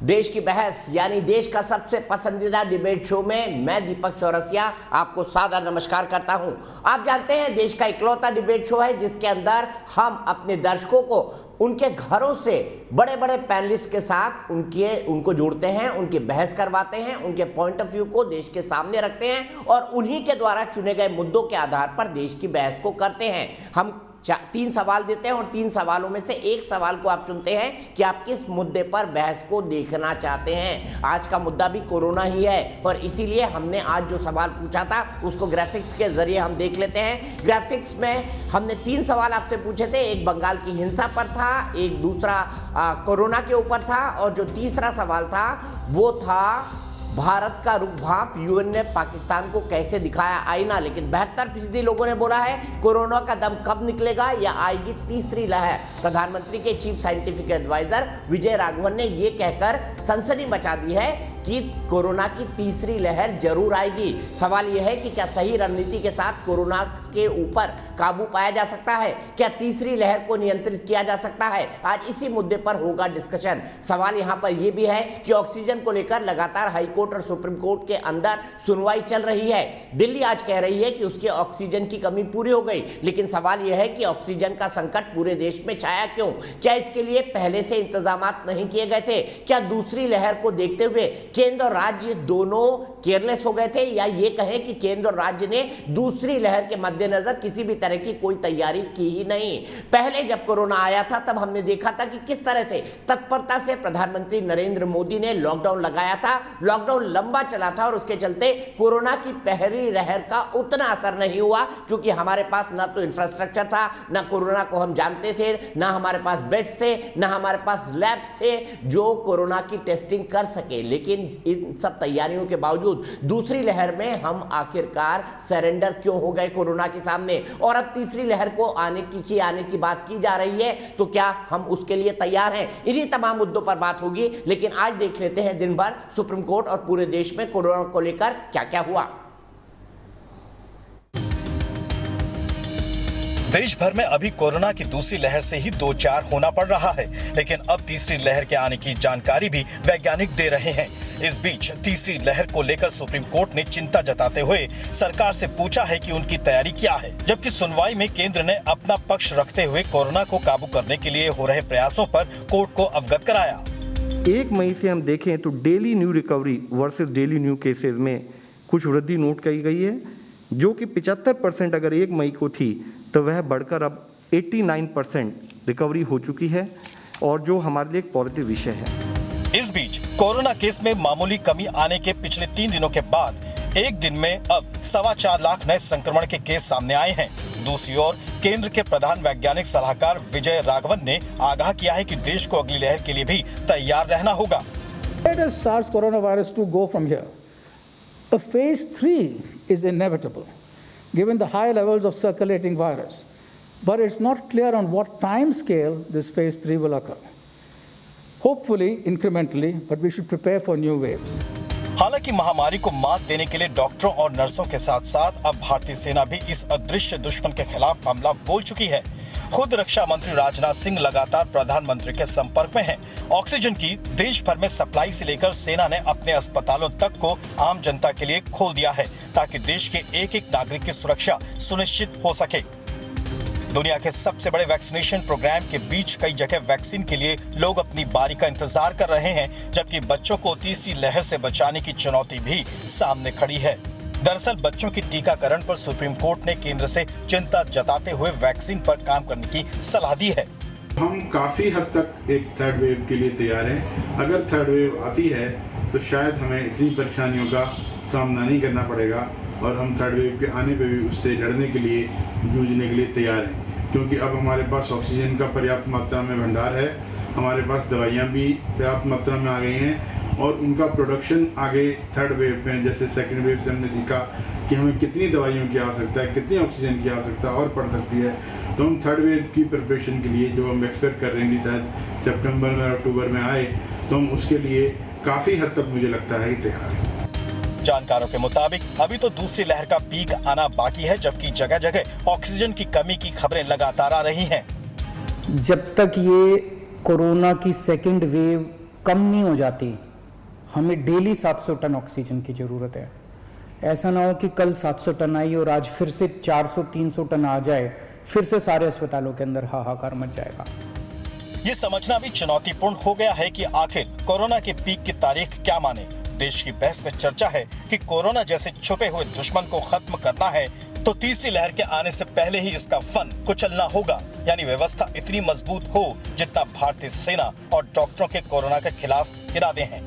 देश की बहस यानी देश का सबसे पसंदीदा डिबेट शो में मैं दीपक चौरसिया आपको सादर नमस्कार करता हूं। आप जानते हैं देश का इकलौता डिबेट शो है जिसके अंदर हम अपने दर्शकों को उनके घरों से बड़े बड़े पैनलिस्ट के साथ उनको जोड़ते हैं, उनकी बहस करवाते हैं, उनके पॉइंट ऑफ व्यू को देश के सामने रखते हैं और उन्हीं के द्वारा चुने गए मुद्दों के आधार पर देश की बहस को करते हैं। हम 3 सवाल देते हैं और 3 सवालों में से एक सवाल को आप चुनते हैं कि आप किस मुद्दे पर बहस को देखना चाहते हैं। आज का मुद्दा भी कोरोना ही है और इसीलिए हमने आज जो सवाल पूछा था उसको ग्राफिक्स के जरिए हम देख लेते हैं। ग्राफिक्स में हमने 3 सवाल आपसे पूछे थे, एक बंगाल की हिंसा पर था, एक दूसरा कोरोना के ऊपर था और जो तीसरा सवाल था वो था भारत का रुख भाप, यूएन ने पाकिस्तान को कैसे दिखाया आईना। लेकिन 72% लोगों ने बोला है कोरोना का दम कब निकलेगा या आएगी तीसरी लहर। प्रधानमंत्री के chief scientific adviser Vijay Raghavan ने यह कहकर सनसनी मचा दी है कि कोरोना की तीसरी लहर जरूर आएगी। सवाल यह है कि क्या सही रणनीति के साथ कोरोना के ऊपर काबू पाया जा सकता है, क्या तीसरी लहर को नियंत्रित किया जा सकता है। आज इसी मुद्दे पर होगा डिस्कशन। सवाल यहां पर यह भी है कि ऑक्सीजन को लेकर लगातार हाईकोर्ट और सुप्रीम कोर्ट के अंदर सुनवाई चल रही है। दिल्ली आज कह रही है कि उसके ऑक्सीजन की कमी पूरी हो गई, लेकिन सवाल यह है कि ऑक्सीजन का संकट पूरे देश में छाया क्यों? क्या इसके लिए पहले से इंतजाम नहीं किए गए थे? क्या दूसरी लहर को देखते हुए केंद्र और राज्य दोनों केयरलेस हो गए थे, या ये कहें कि केंद्र और राज्य ने दूसरी लहर के मद्देनजर किसी भी तरह की कोई तैयारी की ही नहीं? पहले जब कोरोना आया था तब हमने देखा था कि किस तरह से तत्परता से प्रधानमंत्री नरेंद्र मोदी ने लॉकडाउन लगाया था। लॉकडाउन लंबा चला था और उसके चलते कोरोना की पहली लहर का उतना असर नहीं हुआ क्योंकि हमारे पास ना तो इंफ्रास्ट्रक्चर था, ना कोरोना को हम जानते थे, ना हमारे पास बेड्स थे, ना हमारे पास लैब्स थे जो कोरोना की टेस्टिंग कर सके। लेकिन इन सब तैयारियों के बावजूद दूसरी लहर में हम आखिरकार सरेंडर क्यों हो गए कोरोना के सामने? और अब तीसरी लहर को आने की बात की जा रही है, तो क्या हम उसके लिए तैयार हैं? इन्हीं तमाम मुद्दों पर बात होगी, लेकिन आज देख लेते हैं दिन भर सुप्रीम कोर्ट और पूरे देश में कोरोना को लेकर क्या क्या हुआ। देश भर में अभी कोरोना की दूसरी लहर से ही 2-4 होना पड़ रहा है, लेकिन अब तीसरी लहर के आने की जानकारी भी वैज्ञानिक दे रहे हैं। इस बीच तीसरी लहर को लेकर सुप्रीम कोर्ट ने चिंता जताते हुए सरकार से पूछा है कि उनकी तैयारी क्या है, जबकि सुनवाई में केंद्र ने अपना पक्ष रखते हुए कोरोना को काबू करने के लिए हो रहे प्रयासों पर कोर्ट को अवगत कराया। 1 मई से हम देखें तो daily new recovery versus daily new cases में कुछ वृद्धि नोट की गई है, जो कि 75% अगर 1 मई को थी तो वह बढ़कर अब 89% रिकवरी हो चुकी है और जो हमारे लिए एक पॉजिटिव विषय है। इस बीच कोरोना केस में मामूली कमी आने के पिछले 3 दिनों के बाद एक दिन में अब 4.25 लाख नए संक्रमण के केस सामने आए हैं। दूसरी ओर केंद्र के प्रधान वैज्ञानिक सलाहकार विजय राघवन ने आगाह किया है कि देश को अगली लहर के लिए भी तैयार रहना होगा। Where does SARS coronavirus 2 go from here? A phase 3 is inevitable, given the high levels of circulating virus. But it's not clear on what time scale this phase 3 will occur. Hopefully, incrementally, but we should prepare for new waves. हालांकि महामारी को मात देने के लिए डॉक्टरों और नर्सों के साथ साथ अब भारतीय सेना भी इस अदृश्य दुश्मन के खिलाफ हमला बोल चुकी है। खुद रक्षा मंत्री राजनाथ सिंह लगातार प्रधानमंत्री के संपर्क में हैं। ऑक्सीजन की देश भर में सप्लाई से लेकर सेना ने अपने अस्पतालों तक को आम जनता के लिए खोल दिया है ताकि देश के एक नागरिक की सुरक्षा सुनिश्चित हो सके। दुनिया के सबसे बड़े वैक्सीनेशन प्रोग्राम के बीच कई जगह वैक्सीन के लिए लोग अपनी बारी का इंतजार कर रहे हैं, जबकि बच्चों को तीसरी लहर से बचाने की चुनौती भी सामने खड़ी है। दरअसल बच्चों की टीकाकरण पर सुप्रीम कोर्ट ने केंद्र से चिंता जताते हुए वैक्सीन पर काम करने की सलाह दी है। हम काफी हद तक एक थर्ड वेव के लिए तैयार हैं। अगर थर्ड वेव आती है तो शायद हमें इतनी परेशानियों का सामना नहीं करना पड़ेगा और हम थर्ड वेव के आने पे भी उससे लड़ने के लिए, जूझने के लिए तैयार हैं, क्योंकि अब हमारे पास ऑक्सीजन का पर्याप्त मात्रा में भंडार है, हमारे पास दवाइयाँ भी पर्याप्त मात्रा में आ गई हैं और उनका प्रोडक्शन आगे थर्ड वेव में, जैसे सेकेंड वेव से हमने सीखा कि हमें कितनी दवाइयों की आवश्यकता है, कितनी ऑक्सीजन की आवश्यकता और पड़ सकती है, तो हम थर्ड वेव की प्रिपरेशन के लिए जो हम एक्सपेक्ट कर रहे हैं कि शायद सितंबर में और अक्टूबर में आए, तो हम उसके लिए काफ़ी हद तक मुझे लगता है तैयार हैं। जानकारों के मुताबिक अभी तो दूसरी लहर का पीक आना बाकी है, जबकि जगह जगह ऑक्सीजन की कमी की खबरें लगातार आ रही हैं। जब तक ये कोरोना की सेकेंड वेव कम नहीं हो जाती। हमें डेली 700 टन ऑक्सीजन की ज़रूरत है। ऐसा ना हो कि कल 700 टन आई और आज फिर से 400-300 टन आ जाए, फिर से सारे अस्पतालों के अंदर हाहाकार मच जाएगा। ये समझना भी चुनौतीपूर्ण हो गया है कि आखिर कोरोना के पीक की तारीख क्या माने। देश की बहस में चर्चा है कि कोरोना जैसे छुपे हुए दुश्मन को खत्म करना है तो तीसरी लहर के आने से पहले ही इसका फन कुचलना होगा, यानी व्यवस्था इतनी मजबूत हो जितना भारतीय सेना और डॉक्टरों के कोरोना के खिलाफ इरादे हैं।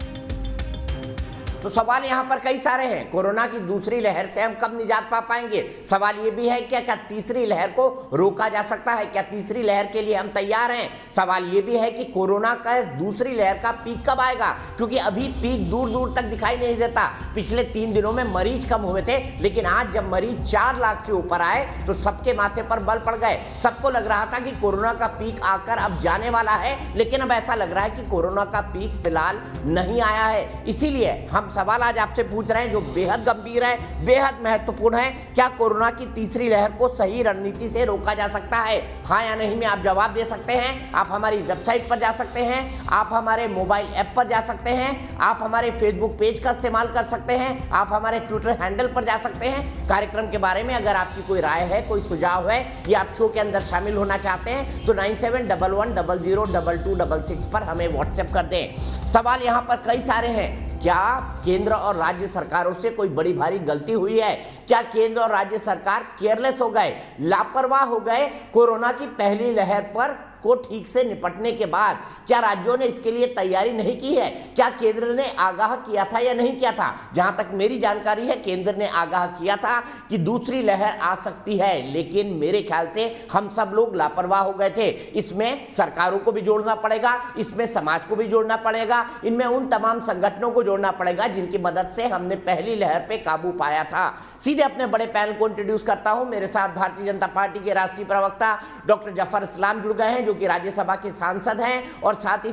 तो सवाल यहाँ पर कई सारे हैं। कोरोना की दूसरी लहर से हम कब निजात पा पाएंगे? सवाल ये भी है क्या तीसरी लहर को रोका जा सकता है? क्या तीसरी लहर के लिए हम तैयार हैं? सवाल ये भी है कि कोरोना का दूसरी लहर का पीक कब आएगा, क्योंकि अभी पीक दूर दूर तक दिखाई नहीं देता। पिछले 3 दिनों में मरीज कम हुए थे, लेकिन आज जब मरीज 4 लाख से ऊपर आए तो सबके माथे पर बल पड़ गए। सबको लग रहा था कि कोरोना का पीक आकर अब जाने वाला है, लेकिन अब ऐसा लग रहा है कि कोरोना का पीक फिलहाल नहीं आया है। इसीलिए हम सवाल आज आपसे पूछ रहे हैं जो बेहद गंभीर है, बेहद महत्वपूर्ण है। क्या कोरोना की तीसरी लहर को सही रणनीति से रोका जा सकता है? हाँ या नहीं में आप जवाब दे सकते हैं। आप हमारी वेबसाइट पर जा सकते हैं, आप हमारे मोबाइल ऐप पर जा सकते हैं, आप हमारे फेसबुक पेज का इस्तेमाल कर सकते हैं, आप हमारे ट्विटर हैंडल पर जा सकते हैं। कार्यक्रम के बारे में अगर आपकी कोई राय है, कोई सुझाव है या आप शो के अंदर शामिल होना चाहते हैं तो 9711002266 पर हमें व्हाट्सएप कर दें। सवाल यहाँ पर कई सारे हैं। क्या केंद्र और राज्य सरकारों से कोई बड़ी भारी गलती हुई है? क्या केंद्र और राज्य सरकार केयरलेस हो गए, लापरवाह हो गए? कोरोना की पहली लहर पर को ठीक से निपटने के बाद क्या राज्यों ने इसके लिए तैयारी नहीं की है? क्या केंद्र ने आगाह किया था या नहीं किया था? जहां तक मेरी जानकारी है केंद्र ने आगाह किया था कि दूसरी लहर आ सकती है, लेकिन मेरे ख्याल से हम सब लोग लापरवाह हो गए थे। इसमें सरकारों को भी जोड़ना पड़ेगा, इसमें समाज को भी जोड़ना पड़ेगा, इनमें उन तमाम संगठनों को जोड़ना पड़ेगा जिनकी मदद से हमने पहली लहर पे काबू पाया था। सीधे अपने बड़े पैनल को इंट्रोड्यूस करता हूं। मेरे साथ भारतीय जनता पार्टी के राष्ट्रीय प्रवक्ता डॉक्टर जफर इस्लाम जुड़ गए हैं, जो कि राज्यसभा के सांसद हैं और साथ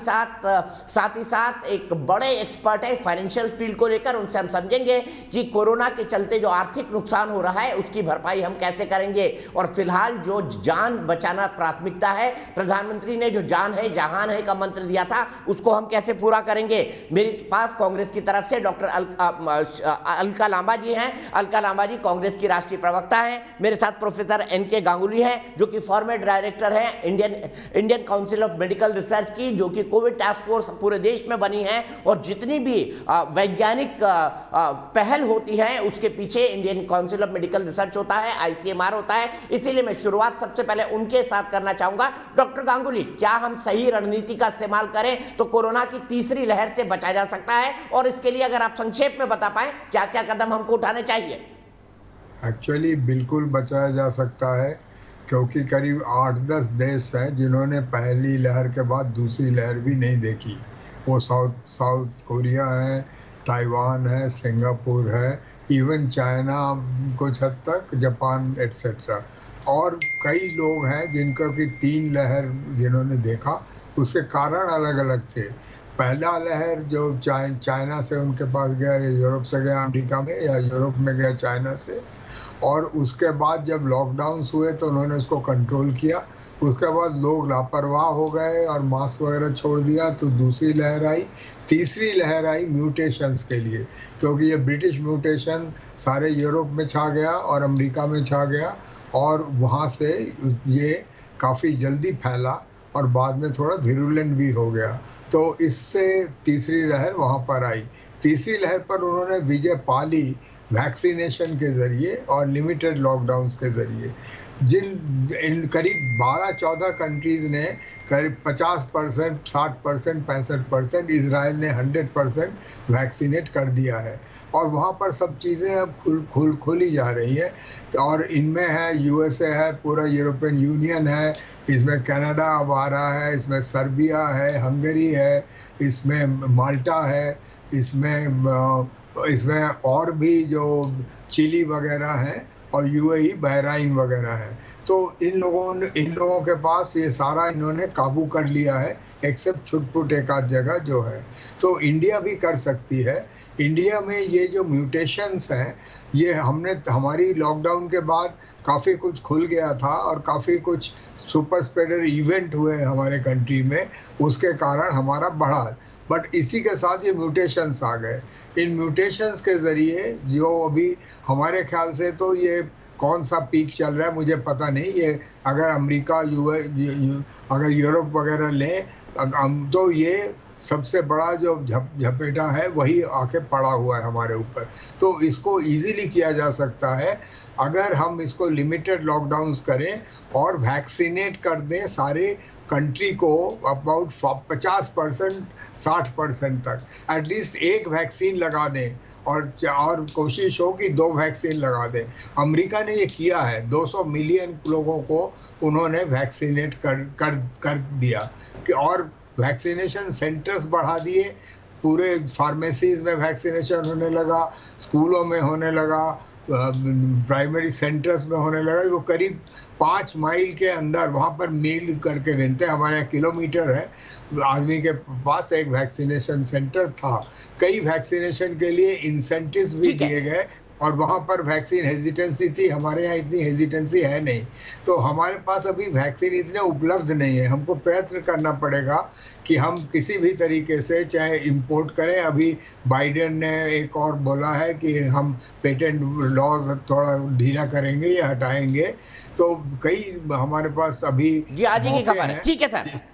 ही साथ एक बड़े एक्सपर्ट है फाइनेंशियल फील्ड को लेकर। उनसे हम समझेंगे कि कोरोना के चलते जो आर्थिक नुकसान हो रहा है उसकी भरपाई हम कैसे करेंगे, और फिलहाल जो जान बचाना प्राथमिकता है, प्रधानमंत्री ने जो जान है जहान है का मंत्र दिया था, उसको हम कैसे पूरा करेंगे। मेरे पास कांग्रेस की तरफ से डॉक्टर अलका लांबा जी हैं। अलका लांबा जी कांग्रेस की राष्ट्रीय प्रवक्ता हैं। मेरे साथ प्रोफेसर NK गांगुली हैं, जो कि फॉर्मर डायरेक्टर हैं Indian council of medical research की, जो कि कोविड टास्क फोर्स पूरे देश में बनी है और जितनी भी वैज्ञानिक पहल होती है उसके पीछे Indian council of medical research होता है, ICMR होता है। इसीलिए मैं शुरुआत सबसे पहले उनके साथ करना चाहूंगा। डॉक्टर गांगुली, क्या हम सही रणनीति का इस्तेमाल करें तो कोरोना की तीसरी लहर से बचा जा सकता है? और इसके लिए अगर आप संक्षेप में बता पाएं क्या क्या कदम हमको उठाने चाहिए? एक्चुअली बिल्कुल बचाया जा सकता है, क्योंकि करीब 8-10 देश हैं जिन्होंने पहली लहर के बाद दूसरी लहर भी नहीं देखी। वो साउथ कोरिया है, ताइवान है, सिंगापुर है, इवन चाइना कुछ हद तक, जापान एट्सेट्रा। और कई लोग हैं जिनका कि 3 लहर जिन्होंने देखा, उसके कारण अलग अलग थे। पहला लहर जो चाइना से उनके पास गया या यूरोप से गया अमेरिका में, या यूरोप में गया चाइना से, और उसके बाद जब लॉकडाउन्स हुए तो उन्होंने उसको कंट्रोल किया। उसके बाद लोग लापरवाह हो गए और मास्क वगैरह छोड़ दिया, तो दूसरी लहर आई। तीसरी लहर आई म्यूटेशंस के लिए, क्योंकि ये ब्रिटिश म्यूटेशन सारे यूरोप में छा गया और अमेरिका में छा गया, और वहाँ से ये काफ़ी जल्दी फैला और बाद में थोड़ा विरुलेंट भी हो गया। तो इससे तीसरी लहर वहाँ पर आई। तीसरी लहर पर उन्होंने विजय पा ली वैक्सीनेशन के ज़रिए और लिमिटेड लॉकडाउन्स के ज़रिए। इन करीब 12-14 कंट्रीज़ ने करीब 50%, 60%, 65%, इजराइल ने 100% वैक्सीनेट कर दिया है, और वहाँ पर सब चीज़ें अब खुली जा रही है। और इनमें है USA है, पूरा यूरोपियन यूनियन है, इसमें कनाडा अब आ रहा है, इसमें सर्बिया है, हंगरी है, इसमें माल्टा है, इसमें और भी जो चिली वगैरह हैं, और UAE, बहराइन वगैरह है। तो इन लोगों के पास ये सारा इन्होंने काबू कर लिया है, एक्सेप्ट छुटपुट एक आध जगह जो है। तो इंडिया भी कर सकती है। इंडिया में ये जो म्यूटेशंस हैं, ये हमारी लॉकडाउन के बाद काफ़ी कुछ खुल गया था और काफ़ी कुछ सुपर स्प्रेडर इवेंट हुए हमारे कंट्री में, उसके कारण हमारा बढ़ा। बट इसी के साथ ये म्यूटेशंस आ गए। इन म्यूटेशंस के ज़रिए जो अभी हमारे ख्याल से तो ये कौन सा पीक चल रहा है मुझे पता नहीं, ये अगर अमेरिका अगर यूरोप वगैरह लें तो ये सबसे बड़ा जो झपेटा है वही आके पड़ा हुआ है हमारे ऊपर। तो इसको इजीली किया जा सकता है अगर हम इसको लिमिटेड लॉकडाउन्स करें और वैक्सीनेट कर दें सारे कंट्री को अबाउट 50% 60% तक, एटलीस्ट एक वैक्सीन लगा दें और कोशिश हो कि 2 वैक्सीन लगा दें। अमेरिका ने ये किया है, 200 मिलियन लोगों को उन्होंने वैक्सीनेट कर दिया कि और वैक्सीनेशन सेंटर्स बढ़ा दिए, पूरे फार्मेसीज में वैक्सीनेशन होने लगा, स्कूलों में होने लगा, प्राइमरी सेंटर्स में होने लगा। वो करीब 5 माइल के अंदर वहाँ पर मील करके गिनते हैं, हमारे यहाँ किलोमीटर है, आदमी के पास एक वैक्सीनेशन सेंटर था। कई वैक्सीनेशन के लिए इंसेंटिव्स भी दिए गए और वहाँ पर वैक्सीन हेजिटेंसी थी, हमारे यहाँ इतनी हेजिटेंसी है नहीं। तो हमारे पास अभी वैक्सीन इतने उपलब्ध नहीं है, हमको प्रयत्न करना पड़ेगा कि हम किसी भी तरीके से चाहे इंपोर्ट करें। अभी बाइडेन ने एक और बोला है कि हम पेटेंट लॉज थोड़ा ढीला करेंगे या हटाएंगे। तो कई हमारे पास अभी जी आज की खबर है, ठीक है सर,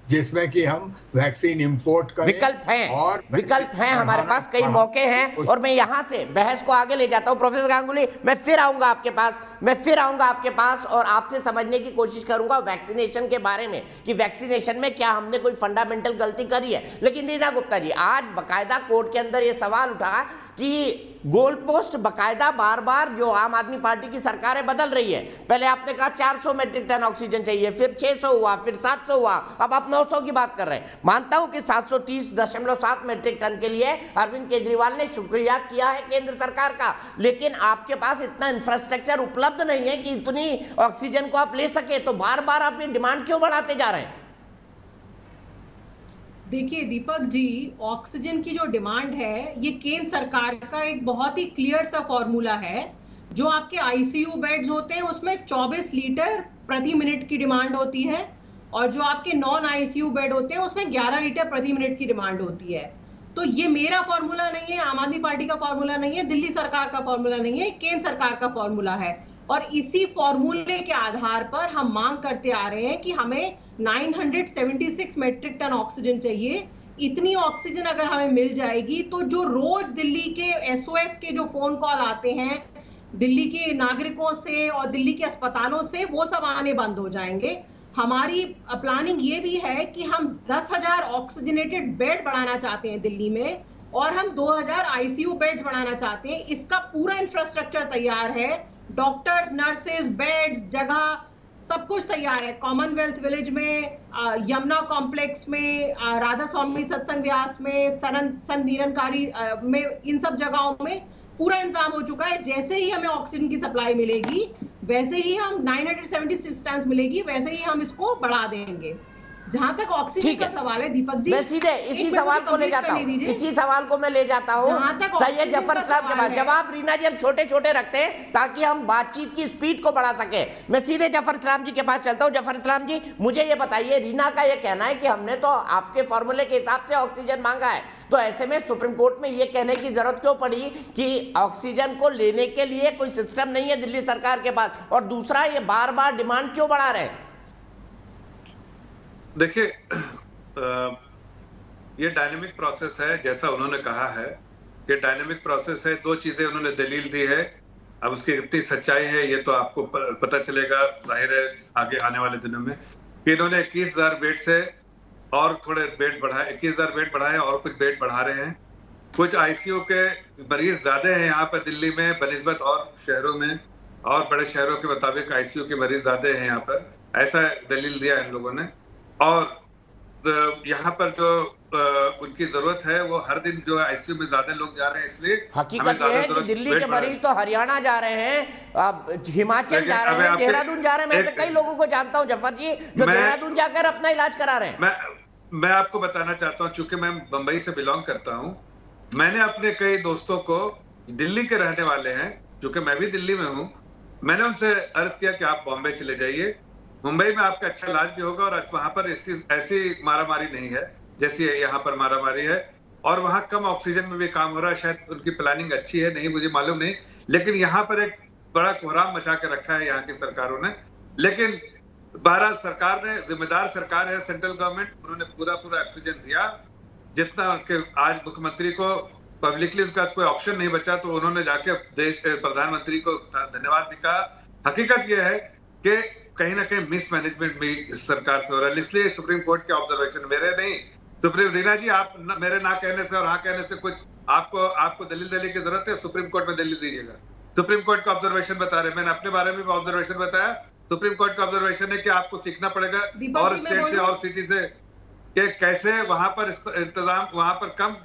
जिसमें कि हम वैक्सीन इंपोर्ट करें, विकल्प हैं और विकल्प हैं हमारे पास, कई मौके हैं। और मैं यहां से बहस को आगे ले जाता हूं। प्रोफेसर गांगुली, मैं फिर आऊंगा आपके पास और आपसे समझने की कोशिश करूंगा वैक्सीनेशन के बारे में कि वैक्सीनेशन में क्या हमने कोई फंडामेंटल गलती करी है। लेकिन रीना गुप्ता जी, आज बकायदा कोर्ट के अंदर यह सवाल उठा कि गोल पोस्ट बकायदा बार बार जो आम आदमी पार्टी की सरकारें बदल रही है। पहले आपने कहा 400 मेट्रिक टन ऑक्सीजन चाहिए, फिर 600 हुआ, फिर 700 हुआ, अब आप 900 की बात कर रहे हैं। मानता हूं कि 730.7 मेट्रिक टन के लिए अरविंद केजरीवाल ने शुक्रिया किया है केंद्र सरकार का, लेकिन आपके पास इतना इंफ्रास्ट्रक्चर उपलब्ध नहीं है कि इतनी ऑक्सीजन को आप ले सके। तो बार बार आप ये डिमांड क्यों बढ़ाते जा रहे हैं? देखिए दीपक जी, ऑक्सीजन की जो डिमांड है ये केंद्र सरकार का एक बहुत ही क्लियर सा फॉर्मूला है। जो आपके आईसीयू बेड्स होते हैं उसमें 24 लीटर प्रति मिनट की डिमांड होती है और जो आपके नॉन आईसीयू बेड होते हैं उसमें 11 लीटर प्रति मिनट की डिमांड होती है। तो ये मेरा फॉर्मूला नहीं है, आम आदमी पार्टी का फॉर्मूला नहीं है, दिल्ली सरकार का फॉर्मूला नहीं है, केंद्र सरकार का फॉर्मूला है। और इसी फॉर्मूले के आधार पर हम मांग करते आ रहे हैं कि हमें 976 मेट्रिक टन ऑक्सीजन चाहिए। इतनी ऑक्सीजन अगर हमें मिल जाएगी तो जो रोज दिल्ली के एसओएस के जो फोन कॉल आते हैं दिल्ली के नागरिकों से और दिल्ली के अस्पतालों से, वो सब आने बंद हो जाएंगे। हमारी प्लानिंग ये भी है कि हम 10,000 ऑक्सीजनेटेड बेड बढ़ाना चाहते हैं दिल्ली में और हम 2,000 आईसीयू बेड्स बढ़ाना चाहते हैं। इसका पूरा इंफ्रास्ट्रक्चर तैयार है, डॉक्टर्स, नर्सेज, बेड्स, जगह सब कुछ तैयार है। कॉमनवेल्थ विलेज में, यमुना कॉम्प्लेक्स में, राधा स्वामी सत्संग व्यास में, संत निरंकारी में, इन सब जगहों में पूरा इंतजाम हो चुका है। जैसे ही हमें ऑक्सीजन की सप्लाई मिलेगी वैसे ही हम 976 टन मिलेगी, वैसे ही हम इसको बढ़ा देंगे। जहां तक ऑक्सीजन का सवाल है दीपक जी, मैं सीधे इसी सवाल को ले जाता हूं, इसी सवाल को मैं ले जाता हूं सैयद जफर इस्लाम के पास। जवाब रीना जी हम छोटे छोटे रखते हैं ताकि हम बातचीत की स्पीड को बढ़ा सके। मैं सीधे जफर इस्लाम जी के पास चलता हूं। जफर इस्लाम जी, मुझे ये बताइए, रीना का ये कहना है कि हमने तो आपके फॉर्मूले के हिसाब से ऑक्सीजन मांगा है, तो ऐसे में सुप्रीम कोर्ट में ये कहने की जरूरत क्यों पड़ी कि ऑक्सीजन को लेने के लिए कोई सिस्टम नहीं है दिल्ली सरकार के पास? और दूसरा, ये बार बार डिमांड क्यों बढ़ा रहे हैं? देखिए, ये डायनेमिक प्रोसेस है, जैसा उन्होंने कहा है कि डायनेमिक प्रोसेस है। 2 चीजें उन्होंने दलील दी है, अब उसकी कितनी सच्चाई है ये तो आपको पता चलेगा जाहिर है आगे आने वाले दिनों में। कि इन्होंने 21,000 बेड से और थोड़े बेड बढ़ाए, 21,000 बेड बढ़ाए और कुछ बेड बढ़ा रहे हैं। कुछ आईसीयू के मरीज ज्यादा हैं यहाँ पर दिल्ली में बनिस्बत और शहरों में, और बड़े शहरों के मुताबिक आईसीयू के मरीज ज्यादा हैं यहाँ पर, ऐसा दलील दिया इन लोगों ने। और यहाँ पर जो उनकी जरूरत है वो हर दिन जो आईसीयू में ज्यादा लोग जा रहे हैं, इसलिए हकीकत ये है कि दिल्ली के मरीज तो हरियाणा जा रहे हैं, हिमाचल जा रहे हैं, देहरादून जा रहे हैं। मैं ऐसे कई लोगों को जानता हूं जफर जी जो देहरादून जाकर अपना इलाज करा रहे हैं। मैं आपको बताना चाहता हूं, चूंकि मैं बंबई से बिलोंग करता हूं, मैंने अपने कई दोस्तों को दिल्ली के रहने वाले हैं, चूंकि मैं भी दिल्ली में हूं, मैंने उनसे अर्ज किया कि आप बॉम्बे चले जाइए, मुंबई में आपका अच्छा इलाज भी होगा और वहां पर ऐसी मारामारी नहीं है। जैसी यहाँ पर मारामारी है, और वहां कम ऑक्सीजन में भी काम हो रहा है। शायद उनकी प्लानिंग अच्छी है, नहीं मुझे मालूम नहीं, लेकिन यहाँ पर एक बड़ा कोहराम मचा के रखा है यहाँ की सरकारों ने। लेकिन बहरहाल सरकार ने, जिम्मेदार सरकार है सेंट्रल गवर्नमेंट, उन्होंने पूरा ऑक्सीजन दिया जितना कि आज मुख्यमंत्री को पब्लिकली उनका कोई ऑप्शन नहीं बचा, तो उन्होंने जाके देश प्रधानमंत्री को धन्यवाद भी कहा। हकीकत यह है कि कहीं ना कहीं मिसमैनेजमेंट भी इस सरकार से हो रहा है, इसलिए सुप्रीम कोर्ट के ऑब्जर्वेशन, मेरे नहीं, सुप्रीम, रीना जी आप मेरे ना कहने से और हाँ कहने से कुछ आपको दलील देने की जरूरत है, सुप्रीम कोर्ट में दलील दीजिएगा। सुप्रीम कोर्ट का ऑब्जर्वेशन बता रहे, मैंने अपने बारे में ऑब्जर्वेशन बताया, सुप्रीम कोर्ट का ऑब्जर्वेशन है कि आपको सीखना पड़ेगा और स्टेट से और सिटी से कि कैसे वहां पर इंतजाम, वहां पर कम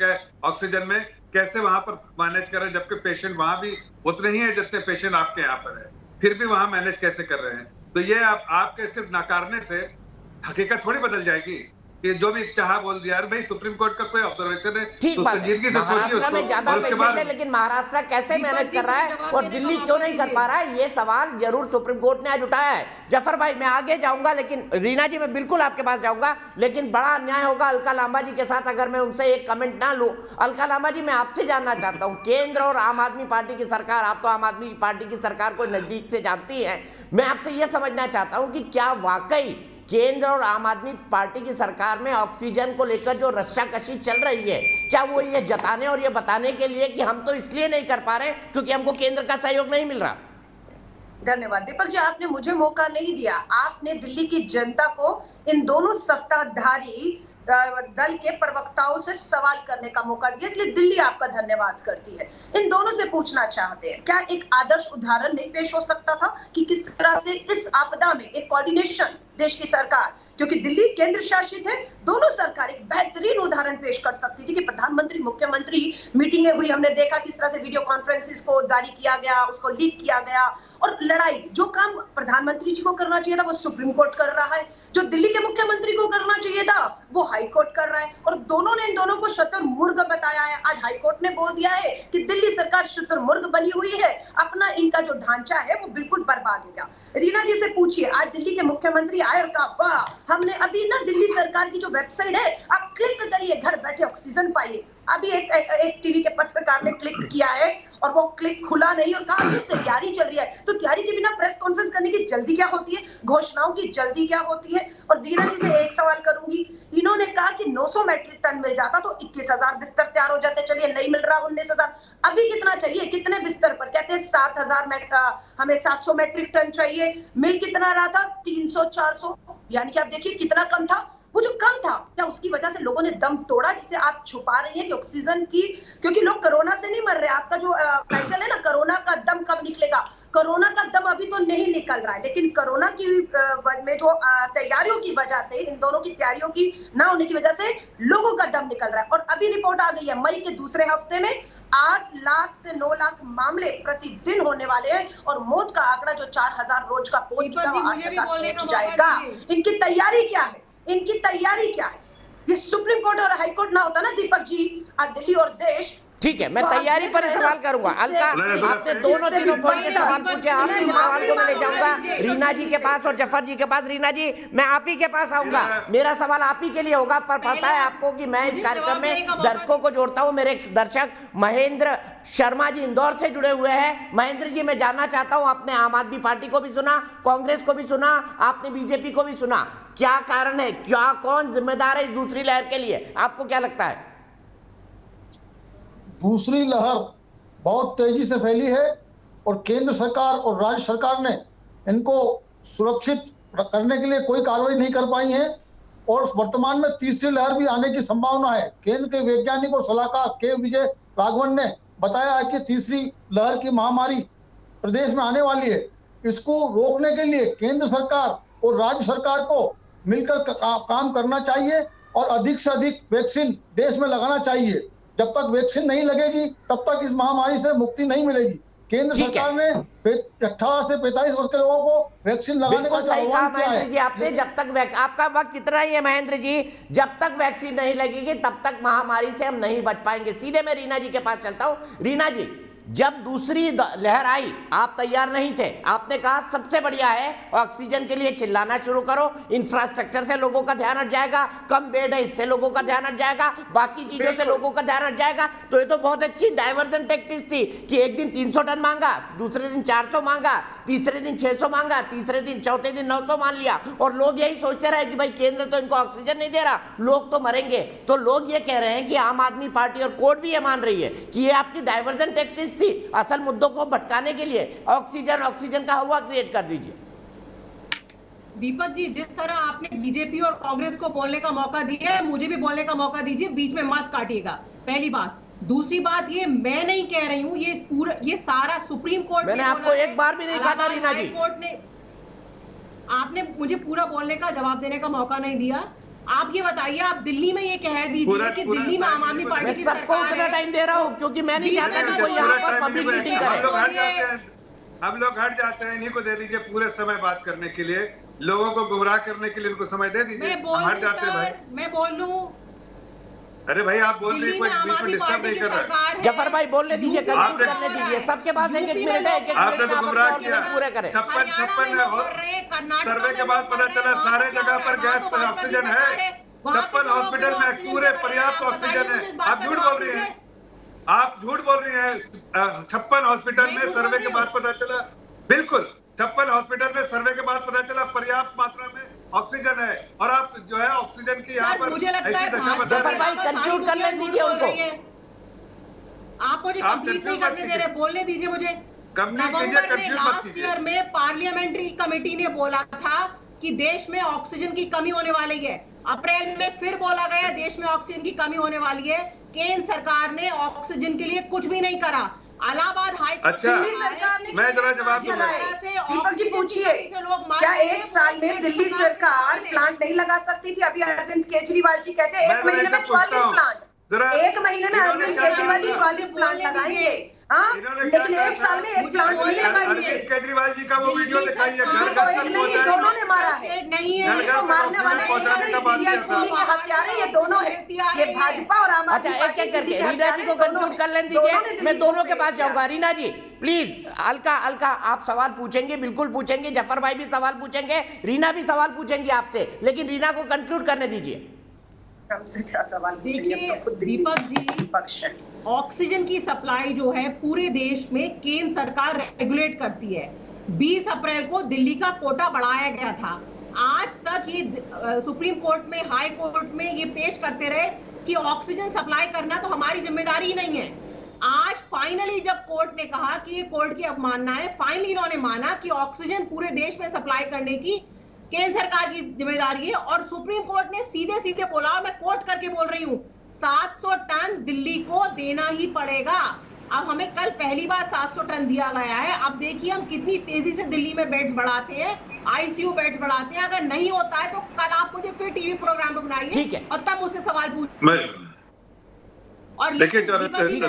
ऑक्सीजन में कैसे वहां पर मैनेज करें, जबकि पेशेंट वहां भी उतने ही है जितने पेशेंट आपके यहाँ पर है, फिर भी वहां मैनेज कैसे कर रहे हैं। तो ये आपके सिर्फ नकारने से हकीकत थोड़ी बदल जाएगी कि जो भी चाहा बोल दिया। भाई सुप्रीम कोर्ट का कोई ऑब्जर्वेशन है तो संजीदगी से सोचिए उसको। में ज्यादा पेशेंट है, लेकिन महाराष्ट्र कैसे मैनेज कर रहा है और दिल्ली क्यों नहीं कर पा रहा है, ये सवाल जरूर सुप्रीम कोर्ट ने आज उठाया है। जफर भाई मैं आगे जाऊंगा, लेकिन रीना जी मैं बिल्कुल आपके पास जाऊंगा, लेकिन बड़ा अन्याय होगा अलका लांबा जी के साथ अगर मैं उनसे एक कमेंट ना लूं। अलका लांबा जी मैं आपसे जानना चाहता हूं, केंद्र और आम आदमी पार्टी की सरकार, आप तो आम आदमी पार्टी की सरकार को नजदीक से जानती है, मैं आपसे यह समझना चाहता हूं कि क्या वाकई केंद्र और आम आदमी पार्टी की सरकार में ऑक्सीजन को लेकर जो रस्साकशी चल रही है, क्या वो ये जताने और ये बताने के लिए कि हम तो इसलिए नहीं कर पा रहे क्योंकि हमको केंद्र का सहयोग नहीं मिल रहा? धन्यवाद दीपक जी, आपने मुझे मौका नहीं दिया, आपने दिल्ली की जनता को इन दोनों सत्ताधारी दल के प्रवक्ताओं से सवाल करने का मौका दिया, इसलिए दिल्ली आपका धन्यवाद करती है। इन दोनों से पूछना चाहते हैं, क्या एक आदर्श उदाहरण नहीं पेश हो सकता था कि किस तरह से इस आपदा में एक कोऑर्डिनेशन देश की सरकार, क्योंकि दिल्ली केंद्र शासित है, दोनों सरकार एक बेहतरीन उदाहरण पेश कर सकती थी कि प्रधानमंत्री मुख्यमंत्री मीटिंगें हुई, हमने देखा किस तरह से वीडियो कॉन्फ्रेंसिस को जारी किया गया, उसको लीक किया गया, और लड़ाई जो काम प्रधानमंत्री जी को करना चाहिए था वो सुप्रीम कोर्ट कर रहा है, जो दिल्ली के मुख्यमंत्री को करना चाहिए था वो हाई कोर्ट कर रहा है, और दोनों ने इन दोनों को शुतुरमुर्ग बताया है। आज हाई कोर्ट ने बोल दिया है कि दिल्ली सरकार शुतुरमुर्ग बनी हुई है, अपना इनका जो ढांचा है वो बिल्कुल बर्बाद हो गया। रीना जी से पूछिए, आज दिल्ली के मुख्यमंत्री आए और कहा वाह हमने अभी ना दिल्ली सरकार की जो वेबसाइट है आप क्लिक करिए, घर बैठे ऑक्सीजन पाइए। अभी एक टीवी के पत्रकार ने क्लिक किया है और वो क्लिक खुला नहीं, और कहा तैयारी चल रही है, तो तैयारी के बिना प्रेस कॉन्फ्रेंस करने की जल्दी क्या होती है, घोषणाओं की जल्दी क्या होती है। और रीना जी से एक सवाल करूंगी, इन्होंने कहा कि 900 मैट्रिक टन मिल जाता तो 21,000 बिस्तर तैयार हो जाते, चलिए नहीं मिल रहा 19,000, अभी कितना चाहिए, कितने बिस्तर पर, कहते हैं 7,000 हमें 700 मैट्रिक टन चाहिए, मिल कितना रहा था 300-400, यानी कि आप देखिए कितना कम था। वो जो कम था, क्या उसकी वजह से लोगों ने दम तोड़ा, जिसे आप छुपा रही हैं कि ऑक्सीजन की, क्योंकि लोग कोरोना से नहीं मर रहे, आपका जो टाइटल है ना कोरोना का दम कब निकलेगा, कोरोना का दम अभी तो नहीं निकल रहा है, लेकिन कोरोना की में जो तैयारियों की वजह से, इन दोनों की तैयारियों की ना होने की वजह से लोगों का दम निकल रहा है। और अभी रिपोर्ट आ गई है मई के दूसरे हफ्ते में 8 लाख से 9 लाख मामले प्रतिदिन होने वाले हैं, और मौत का आंकड़ा जो 4,000 रोज का पहुंच जाएगा। इनकी तैयारी क्या है, इनकी तैयारी क्या है? ये सुप्रीम कोर्ट और हाई कोर्ट ना होता ना दीपक जी, आज दिल्ली और देश। ठीक है, मैं तैयारी पर सवाल करूंगा। अलका, आपने दोनों तीनों पॉइंट के सवाल पूछे, आपके सवाल को मैं ले जाऊंगा रीना जी के पास और जफर जी के पास। रीना जी मैं आप ही के पास आऊंगा, मेरा सवाल आप ही के लिए होगा, पर पता है आपको कि मैं इस कार्यक्रम में दर्शकों को जोड़ता हूं। मेरे एक दर्शक महेंद्र शर्मा जी इंदौर से जुड़े हुए हैं। महेंद्र जी मैं जानना चाहता हूं, आपने आम आदमी पार्टी को भी सुना, कांग्रेस को भी सुना, आपने बीजेपी को भी सुना, क्या कारण है, क्या कौन जिम्मेदार है इस दूसरी लहर के लिए, आपको क्या लगता है? दूसरी लहर बहुत तेजी से फैली है और केंद्र सरकार और राज्य सरकार ने इनको सुरक्षित करने के लिए कोई कार्रवाई नहीं कर पाई है, और वर्तमान में तीसरी लहर भी आने की संभावना है। केंद्र के वैज्ञानिक और सलाहकार के विजय राघवन ने बताया है कि तीसरी लहर की महामारी प्रदेश में आने वाली है। इसको रोकने के लिए केंद्र सरकार और राज्य सरकार को मिलकर काम करना चाहिए और अधिक से अधिक वैक्सीन देश में लगाना चाहिए। जब तक वैक्सीन नहीं लगेगी तब तक इस महामारी से मुक्ति नहीं मिलेगी। केंद्र सरकार ने 18 से 45 वर्ष के लोगों को वैक्सीन लगाने का आह्वान किया है। जी आपने जब तक आपका वक्त इतना ही है महेंद्र जी, जब तक वैक्सीन नहीं लगेगी तब तक महामारी से हम नहीं बच पाएंगे। सीधे मैं रीना जी के पास चलता हूं। रीना जी, जब दूसरी लहर आई आप तैयार नहीं थे, आपने कहा सबसे बढ़िया है ऑक्सीजन के लिए चिल्लाना शुरू करो, इंफ्रास्ट्रक्चर से लोगों का ध्यान हट जाएगा, कम बेड है इससे लोगों का ध्यान हट जाएगा, बाकी चीजों से लोगों का ध्यान हट जाएगा। तो ये तो बहुत अच्छी डाइवर्जन टैक्टिक्स थी कि एक दिन 300 टन मांगा, दूसरे दिन 400 मांगा, तीसरे दिन 600 मांगा, तीसरे दिन चौथे दिन 900 मान लिया, और लोग यही सोचते रहे कि भाई केंद्र तो इनको ऑक्सीजन नहीं दे रहा, लोग तो मरेंगे। तो लोग ये कह रहे हैं कि आम आदमी पार्टी और कोर्ट भी ये मान रही है कि ये आपकी डाइवर्जन टैक्टिक्स थी, असल मुद्दों को भटकाने के लिए ऑक्सीजन का हवा क्रिएट कर दीजिए। दीपक जी, जिस तरह आपने बीजेपी और कांग्रेस को बोलने का मौका दिया है, मुझे भी बोलने का मौका दीजिए, बीच में मत काटिएगा, पहली बात। दूसरी बात, ये मैं नहीं कह रही हूँ, ये सारा सुप्रीम कोर्ट मैंने आपको एक बार भी नहीं काटा रीना जी। कोर्ट ने, आपने मुझे पूरा बोलने का जवाब देने का मौका नहीं दिया। आप ये बताइए, आप दिल्ली में ये कह दीजिए कि दिल्ली में आम आदमी पार्टी की सबको उतना टाइम दे रहा हूँ क्योंकि मैं नहीं चाहता कि कोई यहाँ पर पब्लिक मीटिंग करे। हम लोग हट जाते हैं, इन्हीं को दे दीजिए पूरे समय बात करने के लिए, लोगों को गुमराह करने के लिए इनको समय दे दीजिए। हम हट जाते हैं भाई। मैं बोल लूं? अरे भाई आप बोल रही, कोई बीच में डिस्टर्ब नहीं कर रहा। जफर भाई बोलने दीजिए, कंक्लूड करने दीजिए, सबके पास एक मिनट है, एक आपने तो गुमराह किया। पूरे करें। 56 सर्वे के बाद पता चला सारे जगह पर गैस ऑक्सीजन है, 56 हॉस्पिटल में पूरे पर्याप्त ऑक्सीजन है। आप झूठ बोल रही हैं, आप झूठ बोल रही हैं। 56 हॉस्पिटल में सर्वे के बाद पता चला, बिल्कुल 56 हॉस्पिटल में सर्वे के बाद पता चला पर्याप्त मात्रा में ऑक्सीजन है, और आप जो है ऑक्सीजन की यहाँ पर मुझे लगता है जफर भाई कंक्लूड कर लेने दीजिए उनको। आप मुझे कंप्लीट नहीं करने दे रहे, बोलने दीजिए मुझे। नवंबर में लास्ट ईयर में पार्लियामेंट्री कमेटी ने बोला था कि देश में ऑक्सीजन की कमी होने वाली है। अप्रैल में फिर बोला गया देश में ऑक्सीजन की कमी होने वाली है। केंद्र सरकार ने ऑक्सीजन के लिए कुछ भी नहीं करा। इलाहाबाद हाई कोर्ट दिल्ली सरकार ने मैं जरा जवाब दूंगा। दीपक जी पूछिए, क्या एक साल में दिल्ली सरकार प्लांट नहीं लगा सकती थी? अभी अरविंद केजरीवाल जी कहते हैं 1 महीने में 44 प्लांट, 1 महीने में अरविंद केजरीवाल जी 44 प्लांट लगाएंगे। हाँ, लेकिन एक साल में एक प्लांट नहीं लगाएंगे। केजरीवाल जी का वो वीडियो दिखाइए, दोनों ने मारा है, नहीं है मारने वाले हत्यारे ये दोनों है, ये भाजपा और आम आदमी अच्छा, एक करके रीना जी को कंक्लूड कर लेने दीजिए, मैं दोनों के पास जाऊंगा। रीना जी प्लीज, अलका आप सवाल पूछेंगे, बिल्कुल पूछेंगे, जफर भाई भी सवाल पूछेंगे, रीना भी सवाल पूछेंगे आपसे, लेकिन रीना को कंक्लूड करने दीजिए। हमसे क्या सवाल? देखिए दीपक जी, ऑक्सीजन की सप्लाई जो है पूरे देश में केंद्र सरकार रेगुलेट करती है। 20 अप्रैल को दिल्ली का कोटा बढ़ाया गया था। आज तक ये सुप्रीम कोर्ट में, हाई कोर्ट में ये पेश करते रहे कि ऑक्सीजन सप्लाई करना तो हमारी जिम्मेदारी ही नहीं है। आज फाइनली जब कोर्ट ने कहा कि ये कोर्ट की अवमानना है, फाइनली इन्होंने माना कि ऑक्सीजन पूरे देश में सप्लाई करने की केंद्र सरकार की जिम्मेदारी है, और सुप्रीम कोर्ट ने सीधे सीधे बोला, और मैं कोट करके बोल रही हूँ, 700 टन दिल्ली को देना ही पड़ेगा। अब हमें कल पहली बार 700 टन दिया गया है। अब देखिए हम कितनी तेजी से दिल्ली में बेड्स बढ़ाते हैं, आईसीयू बेड्स बढ़ाते हैं। अगर नहीं होता है तो कल आप मुझे फिर टीवी प्रोग्राम पे बनाइए और तब मुझसे सवाल पूछ। और देखिए ठीक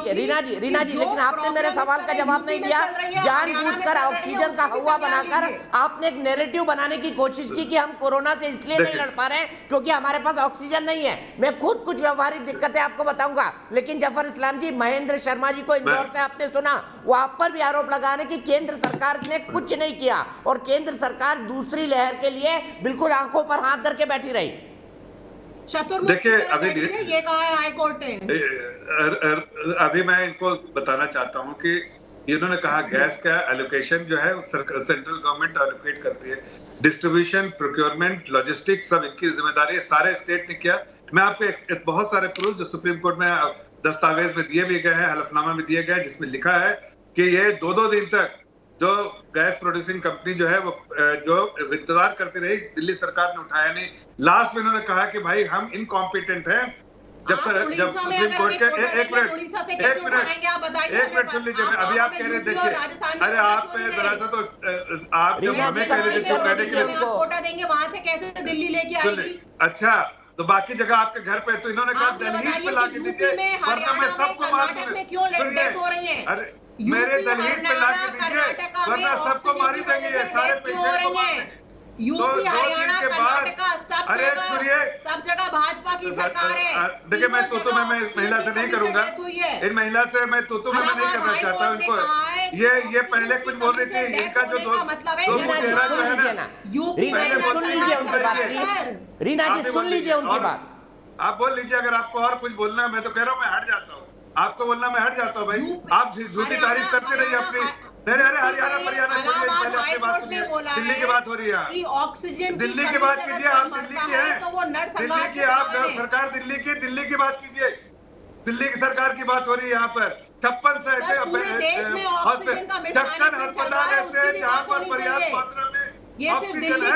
है रीना जी, लेकिन आपने मेरे सवाल का जवाब नहीं दिया। जानबूझकर ऑक्सीजन का हवा बनाकर आपने एक नैरेटिव बनाने की कोशिश की कि हम कोरोना से इसलिए नहीं लड़ पा रहे हैं क्योंकि हमारे पास ऑक्सीजन नहीं है। मैं खुद कुछ व्यवहारिक दिक्कतें आपको बताऊंगा, लेकिन जफर इस्लाम जी, महेंद्र शर्मा जी को इंदौर से आपने सुना, वो आप पर भी आरोप लगा रहे कि केंद्र सरकार ने कुछ नहीं किया और केंद्र सरकार दूसरी लहर के लिए बिल्कुल आंखों पर हाथ धर के बैठी रही। देखिए अभी ये कहा है हाई कोर्ट ने। अभी मैं इनको बताना चाहता हूं कि इन्होंने कहा गैस का एलोकेशन जो है सेंट्रल गवर्नमेंट एलोकेट करती है, डिस्ट्रीब्यूशन, प्रोक्योरमेंट, लॉजिस्टिक्स सब इनकी जिम्मेदारी है, सारे स्टेट ने किया। मैं आपको बहुत सारे प्रूफ जो सुप्रीम कोर्ट में दस्तावेज में दिए भी गए हैं, हलफनामा में दिए गए, जिसमें लिखा है कि ये 2-2 दिन तक जो गैस प्रोड्यूसिंग कंपनी जो है वो जो इंतजार करती रही, दिल्ली सरकार ने उठाया नहीं। लास्ट में इन्होंने कहा कि भाई हम इनकॉम्पिटेंट हैं। जब सुप्रीम कोर्ट के एक मिनट सुन लीजिए, अभी आप कह रहे देखिए, अरे आप जरा सा तो आप जब हमें कह रहे थे कोटा देंगे, वहां से कैसे दिल्ली लेके आएगी? अच्छा, तो बाकी जगह आपके घर पे, तो इन्होंने कहा दहलीज पे लाके दीजिए, वरना मैं सबको मार दूंगा। अरे मेरे दहलीज पे लाके दीजिए, वरना सबको मारी देंगे सारे पेशेंट को। यूपी, हरियाणा, कर्नाटका, सब जगह भाजपा की सरकार है। देखिए, मैं तो मैं महिला से नहीं करूंगा, इन महिला से मैं तो मैं नहीं करना चाहता हूं इनको। ये पहले कुछ बोल रही थी, इनका जो दो चेहरा जो है ना, रीना जी सुन लीजिए उनकी बात प्लीज। रीना जी सुन लीजिए उनकी बात। आप बोल लीजिए, अगर आपको और कुछ बोलना है। मैं तो कह रहा हूँ, मैं हट जाता हूँ। आपको बोलना, मैं हट जाता हूँ भाई। आप झूठी तारीफ करते रहिए अपनी। अरे हरियाणा परियाणा छोड़िए, पहले अपनी बात सुनिए। दिल्ली की बात हो रही है, ऑक्सीजन दिल्ली की बात कीजिए। आप दिल्ली की है, दिल्ली की आप सरकार, दिल्ली की बात कीजिए। दिल्ली की सरकार की बात हो रही है यहाँ पर। 56 से ऐसे 56 अस्पताल ऐसे जहाँ पर पर्याप्त मात्रा में ऑक्सीजन है।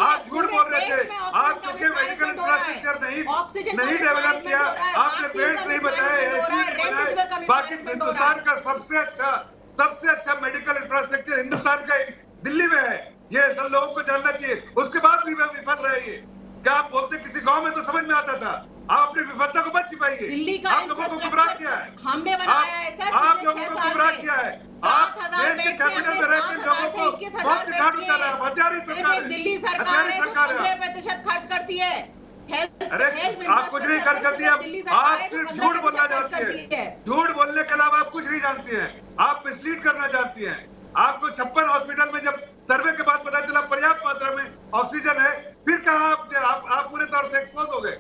आप झूठ बोल रहे थे। आप चूंकि मेडिकल इंफ्रास्ट्रक्चर नहीं डेवलप किया, आपने बेड्स नहीं बनाए, एसी नहीं बनाए। बाकी हिंदुस्तान का सबसे अच्छा मेडिकल इंफ्रास्ट्रक्चर हिंदुस्तान का दिल्ली में है। ये सब लोगों को जानना चाहिए। उसके बाद भी विफल रहे ये। क्या आप बोलते किसी गांव में तो समझ में आता था। आप अपनी विफलता को मत छिपाइए। आप लोगों को गुमराह किया है, हमने बनाया है सर। आप लोगों को गुमराह किया है। आप देश के कैपिटल में रहते लोगों को बहुत दिखाट उतारा है। हजारी सरकार है, दिल्ली सरकार है, 15% खर्च करती है। अरे आप कुछ नहीं खर्च करती है। आप सिर्फ झूठ बोलना जानती है। झूठ बोलने के अलावा आप कुछ नहीं जानती हैं। आप मिसलीड करना जानती हैं। आपको 56 हॉस्पिटल में जब सर्वे के बाद पता चला पर्याप्त मात्रा में ऑक्सीजन है, फिर कहा आप पूरे तौर से एक्सपोज हो गए।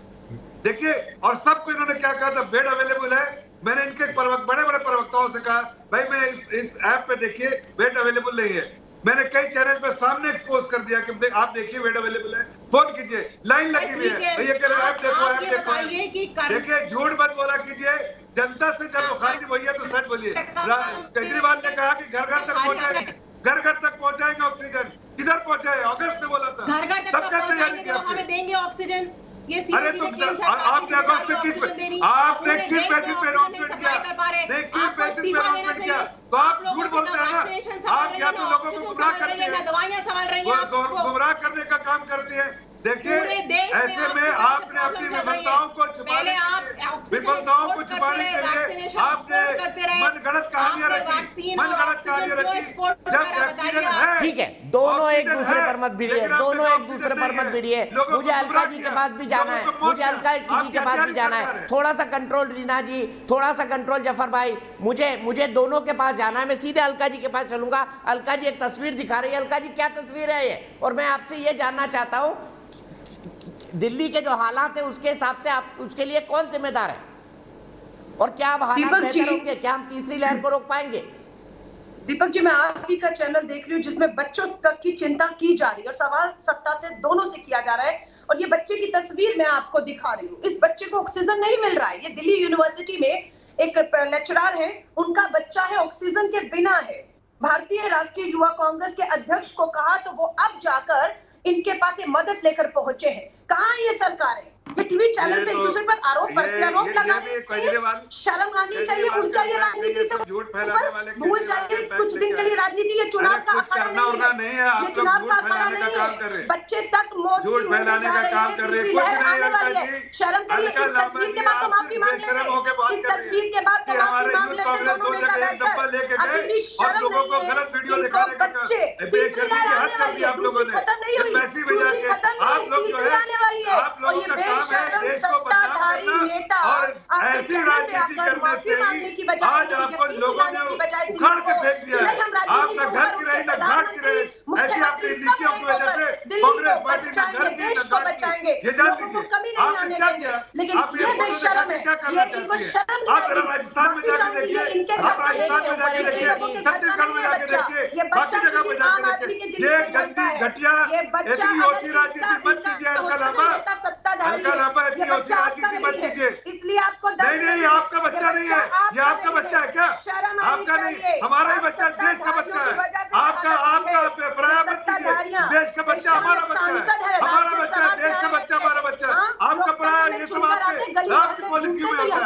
देखिए, और सबको इन्होंने क्या कहा था, बेड अवेलेबल है। मैंने इनके बड़े प्रवक्ताओं से कहा, भाई मैं इस ऐप पे देखिए बेड अवेलेबल नहीं है। मैंने कई चैनल पे सामने एक्सपोज कर दिया कि आप देखिए बेड अवेलेबल है, फोन कीजिए, लाइन लगी हुई है। भैया कह रहे ऐप देखो। देखिए, झूठ मत बोला कीजिए। जनता से जब खाती वही है तो सच बोलिए। केजरीवाल ने कहा कि घर घर तक पहुंचाएंगे ऑक्सीजन। किधर पहुंचाए? अगस्त में बोला था। घर घर तक पहुंचाएंगे जब हमें देंगे ऑक्सीजन। ये अरे तो आपने अगस्त में किस बेसिस पे अनाउंसमेंट किया? नहीं, किस बेसिस पे अनाउंसमेंट किया? तो आप झूठ बोलते हैं ना। आप या तो लोगों को गुमराह करते हैं, दवाइयां संभाल रही हैं, गुमराह करने का काम करते हैं। देखिए, ऐसे में आपने अपनी विफलताओं को छुपाने के लिए आपने मनगढ़ंत कहानियां रची। जब वैक्सीन है, ठीक है, दोनों एक दूसरे पर मत भिड़िए, दोनों एक दूसरे पर मत भिड़िए। मुझे अलका जी के पास भी जाना है, मुझे अलका जी के पास भी जाना है। थोड़ा सा कंट्रोल रीना जी, थोड़ा सा कंट्रोल जफर भाई। मुझे दोनों के पास जाना है। मैं सीधे अलका जी के पास चलूंगा। अलका जी एक तस्वीर दिखा रही है। अलका जी, क्या तस्वीर है ये? और मैं आपसे ये जानना चाहता हूँ, दिल्ली के जो हालात है उसके हिसाब से आप उसके लिए कौन जिम्मेदार है, और क्या अब हालात बेहतर होंगे? क्या हम तीसरी लहर को रोक पाएंगे? दीपक जी, मैं आप ही का चैनल देख रही हूँ जिसमें बच्चों तक की चिंता की जा रही है और सवाल सत्ता से दोनों से किया जा रहा है। और ये बच्चे की तस्वीर मैं आपको दिखा रही हूँ। इस बच्चे को ऑक्सीजन नहीं मिल रहा है। ये दिल्ली यूनिवर्सिटी में एक लेक्चरर है, उनका बच्चा है, ऑक्सीजन के बिना है। भारतीय राष्ट्रीय युवा कांग्रेस के अध्यक्ष को कहा तो वो अब जाकर इनके पास ये मदद लेकर पहुंचे हैं। कहाँ ये सरकार है? ये टीवी चैनल पे एक दूसरे पर आरोप प्रत्यारोप लगा रहे हैं। शर्म आनी चाहिए, उठ जाइए राजनीति से, भूल जाइए कुछ दिन के लिए राजनीति। ये चुनाव का अखाड़ा नहीं है, ये चुनाव का अखाड़ा नहीं है। बच्चे तक मौत की होने जा रहे हैं, तीसरी लहर आने वाली है। शर्म करिए। इस तस्वीर के बाद तो माफी मांग लेते, इस तस्वीर के बाद तो माफी मांग लेते दोनों नेता बैठकर। अभी शर्म नहीं है। बच्चे, तीसरी लहर आने वाली है, दूसरी खत्म नहीं हुई, दूसरी खत्म नहीं, तीसरी आने वाली है। और ये बेशर्म सत्ताधारी नेता ऐसी राजनीति करने से आज आपको लोगों ने उखाड़ के फेंक दिया है। आप न घर की रही न घाट की रही। ऐसी आपकी नीतियों की वजह से कांग्रेस पार्टी ने घर की न घाट की। ये जान लीजिए आपने क्या किया। आप ये बेशर्म है, क्या करना चाहती है? आप राजस्थान में जाके देखिए, आप राजस्थान में जाके देखिए, छत्तीसगढ़ में जाके देखिए, बाकी जगह पे जाके देखिए। ये गंदी घटिया इतनी ओछी राजनीति मत कीजिए। इसलिए आपको नहीं, आपका बच्चा नहीं है। ये आपका बच्चा है क्या? आपका नहीं, हमारा ही बच्चा, देश का बच्चा है। आपका पराया मत कीजिए। देश का बच्चा हमारा बच्चा है, हमारा बच्चा है, देश का बच्चा हमारा बच्चा है। आपका पराया ये सब आपकी पॉलिसी में होता है।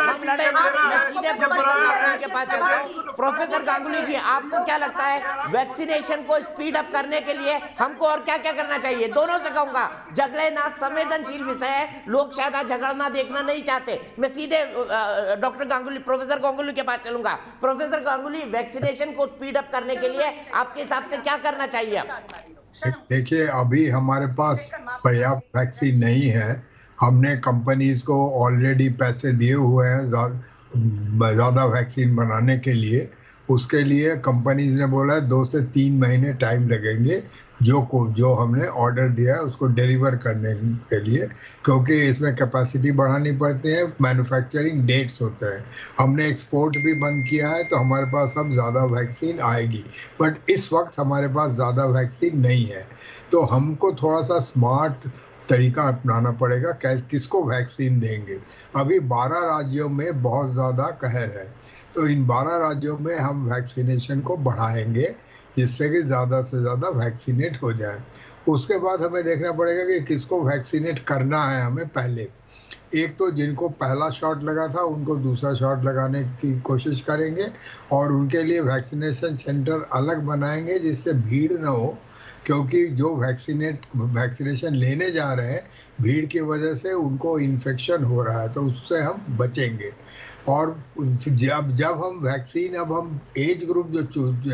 हम लड़े, मैं सीधे प्रोफेसर नारायण के पास चलता हूँ। प्रोफेसर गांगुली जी, आपको क्या लगता है वैक्सीनेशन को स्पीड अप करने के लिए हमको और क्या क्या करना चाहिए? दोनों से कहूंगा, झगड़े ना संवेदनशील विषय है, लोग शायद आज झगड़ना देखना नहीं चाहते। मैं सीधे डॉक्टर गांगुली, प्रोफेसर गांगुली के पास चलूंगा। प्रोफेसर गांगुली, वैक्सीनेशन को स्पीड अप करने के लिए आपके हिसाब से क्या करना चाहिए? देखिए, अभी हमारे पास पर्याप्त वैक्सीन नहीं है। हमने कंपनीज को ऑलरेडी पैसे दिए हुए हैं ज़्यादा वैक्सीन बनाने के लिए। उसके लिए कंपनीज ने बोला है 2 से 3 महीने टाइम लगेंगे जो हमने ऑर्डर दिया है उसको डिलीवर करने के लिए, क्योंकि इसमें कैपेसिटी बढ़ानी पड़ती है, मैन्युफैक्चरिंग डेट्स होते हैं। हमने एक्सपोर्ट भी बंद किया है, तो हमारे पास अब ज़्यादा वैक्सीन आएगी, बट इस वक्त हमारे पास ज़्यादा वैक्सीन नहीं है। तो हमको थोड़ा सा स्मार्ट तरीका अपनाना पड़ेगा किसको वैक्सीन देंगे। अभी 12 राज्यों में बहुत ज़्यादा कहर है, तो इन 12 राज्यों में हम वैक्सीनेशन को बढ़ाएंगे जिससे कि ज़्यादा से ज़्यादा वैक्सीनेट हो जाए। उसके बाद हमें देखना पड़ेगा कि किसको वैक्सीनेट करना है। हमें पहले एक तो जिनको पहला शॉट लगा था उनको दूसरा शॉट लगाने की कोशिश करेंगे, और उनके लिए वैक्सीनेशन सेंटर अलग बनाएंगे जिससे भीड़ ना हो, क्योंकि जो वैक्सीनेशन लेने जा रहे हैं भीड़ की वजह से उनको इन्फेक्शन हो रहा है, तो उससे हम बचेंगे। और जब हम वैक्सीन हम एज ग्रुप जो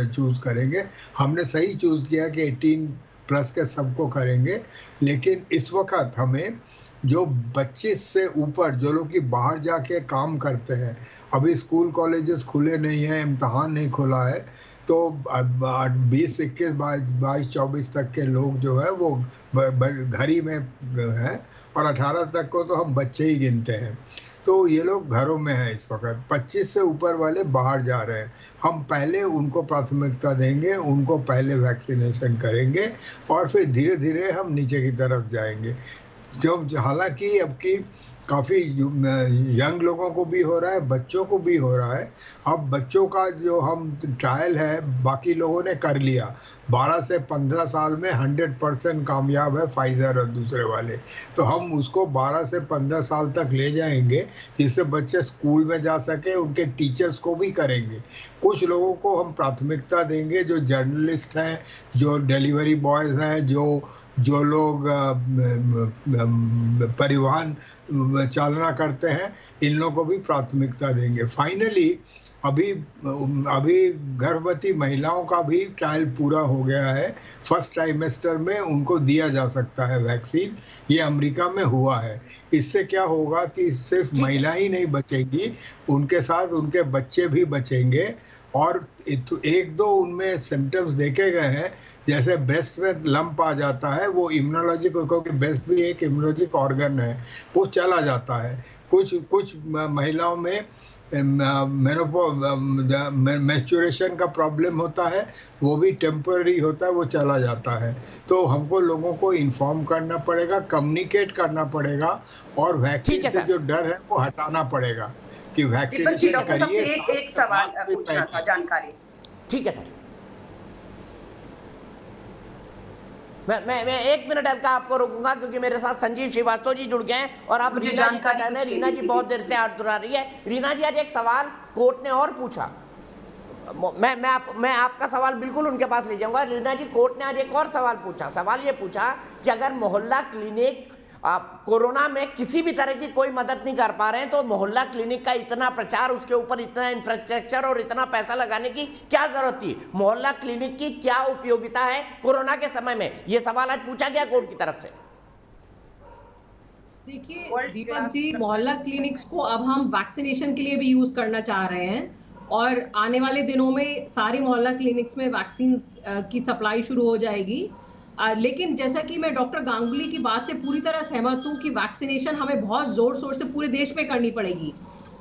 चूज़ करेंगे, हमने सही चूज़ किया कि 18+ के सबको करेंगे, लेकिन इस वक्त हमें जो 25 से ऊपर जो लोग कि बाहर जाके काम करते हैं, अभी स्कूल कॉलेजेस खुले नहीं हैं, इम्तहान नहीं खुला है, तो 20, 21, 22, 24 तक के लोग जो है वो घर ही में हैं, और 18 तक को तो हम बच्चे ही गिनते हैं। तो ये लोग घरों में हैं इस वक्त। 25 से ऊपर वाले बाहर जा रहे हैं, हम पहले उनको प्राथमिकता देंगे, उनको पहले वैक्सीनेशन करेंगे, और फिर धीरे धीरे हम नीचे की तरफ जाएंगे। जो हालांकि अब की काफ़ी यंग लोगों को भी हो रहा है, बच्चों को भी हो रहा है। अब बच्चों का जो हम ट्रायल है बाकी लोगों ने कर लिया, 12 से 15 साल में 100% कामयाब है फाइज़र और दूसरे वाले, तो हम उसको 12 से 15 साल तक ले जाएंगे जिससे बच्चे स्कूल में जा सके, उनके टीचर्स को भी करेंगे। कुछ लोगों को हम प्राथमिकता देंगे, जो जर्नलिस्ट हैं, जो डिलीवरी बॉयज़ हैं, जो लोग परिवहन चालना करते हैं, इन लोगों को भी प्राथमिकता देंगे। फाइनली अभी गर्भवती महिलाओं का भी ट्रायल पूरा हो गया है, फर्स्ट ट्राइमेस्टर में उनको दिया जा सकता है वैक्सीन, ये अमेरिका में हुआ है। इससे क्या होगा कि सिर्फ महिला ही नहीं बचेंगी, उनके साथ उनके बच्चे भी बचेंगे। और 1-2 उनमें सिम्टम्स देखे गए हैं, जैसे ब्रेस्ट में लंप आ जाता है, वो इम्यूनोलॉजी को, क्योंकि ब्रेस्ट भी एक इम्यूनोलॉजिक ऑर्गन है, वो चला जाता है। कुछ महिलाओं में मैच्योरेशन का प्रॉब्लम होता है, वो भी टेम्पररी होता है, वो चला जाता है। तो हमको लोगों को इन्फॉर्म करना पड़ेगा, कम्युनिकेट करना पड़ेगा, और वैक्सीन से जो डर है वो हटाना पड़ेगा कि वैक्सीनेशन करिए। एक सवाल पूछना था, जानकारी। ठीक है सर, मैं 1 मिनट हल्का आपको रोकूंगा, क्योंकि मेरे साथ संजीव श्रीवास्तव जी जुड़ गए हैं और आप रीना जी का कहना है। रीना जी बहुत देर से हाथ दुरा रही है। रीना जी, आज एक सवाल कोर्ट ने और पूछा, मैं आपका सवाल बिल्कुल उनके पास ले जाऊंगा। रीना जी, कोर्ट ने आज एक और सवाल पूछा। सवाल ये पूछा कि अगर मोहल्ला क्लिनिक कोरोना में किसी भी तरह की कोई मदद नहीं कर पा रहे हैं, तो मोहल्ला क्लिनिक का इतना प्रचार, उसके ऊपर इतना इंफ्रास्ट्रक्चर और इतना पैसा लगाने की क्या जरूरत थी? मोहल्ला क्लिनिक की क्या उपयोगिता है कोरोना के समय में? ये सवाल आज पूछा गया कोर्ट की तरफ से। देखिए दीपक जी, मोहल्ला क्लिनिक्स को अब हम वैक्सीनेशन के लिए भी यूज करना चाह रहे हैं, और आने वाले दिनों में सारे मोहल्ला क्लिनिक्स में वैक्सीन की सप्लाई शुरू हो जाएगी। लेकिन जैसा कि मैं डॉक्टर गांगुली की बात से पूरी तरह सहमत हूं कि वैक्सीनेशन हमें बहुत जोर शोर से पूरे देश में करनी पड़ेगी।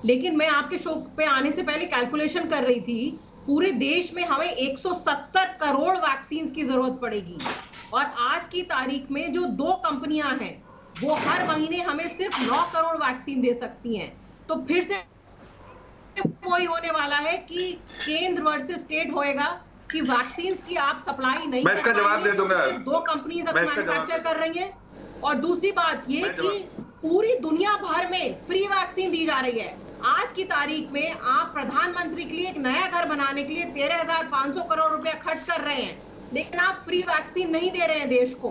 लेकिन मैं आपके शो पे आने से पहले कैलकुलेशन कर रही थी, पूरे देश में हमें 170 करोड़ वैक्सीन की जरूरत पड़ेगी, और आज की तारीख में जो 2 कंपनियां हैं वो हर महीने हमें सिर्फ 9 करोड़ वैक्सीन दे सकती हैं। तो फिर से वही होने वाला है कि केंद्र वर्सेस स्टेट होएगा कि वैक्सीन की आप सप्लाई नहीं, मैं इसका जवाब दे दूंगा। 2 कंपनीज अब मैन्युफैक्चर कर रही हैं, और दूसरी बात ये कि पूरी दुनिया भर में फ्री वैक्सीन दी जा रही है। आज की तारीख में आप प्रधानमंत्री के लिए एक नया घर बनाने के लिए 13,500 करोड़ रुपया खर्च कर रहे हैं, लेकिन आप फ्री वैक्सीन नहीं दे रहे हैं देश को।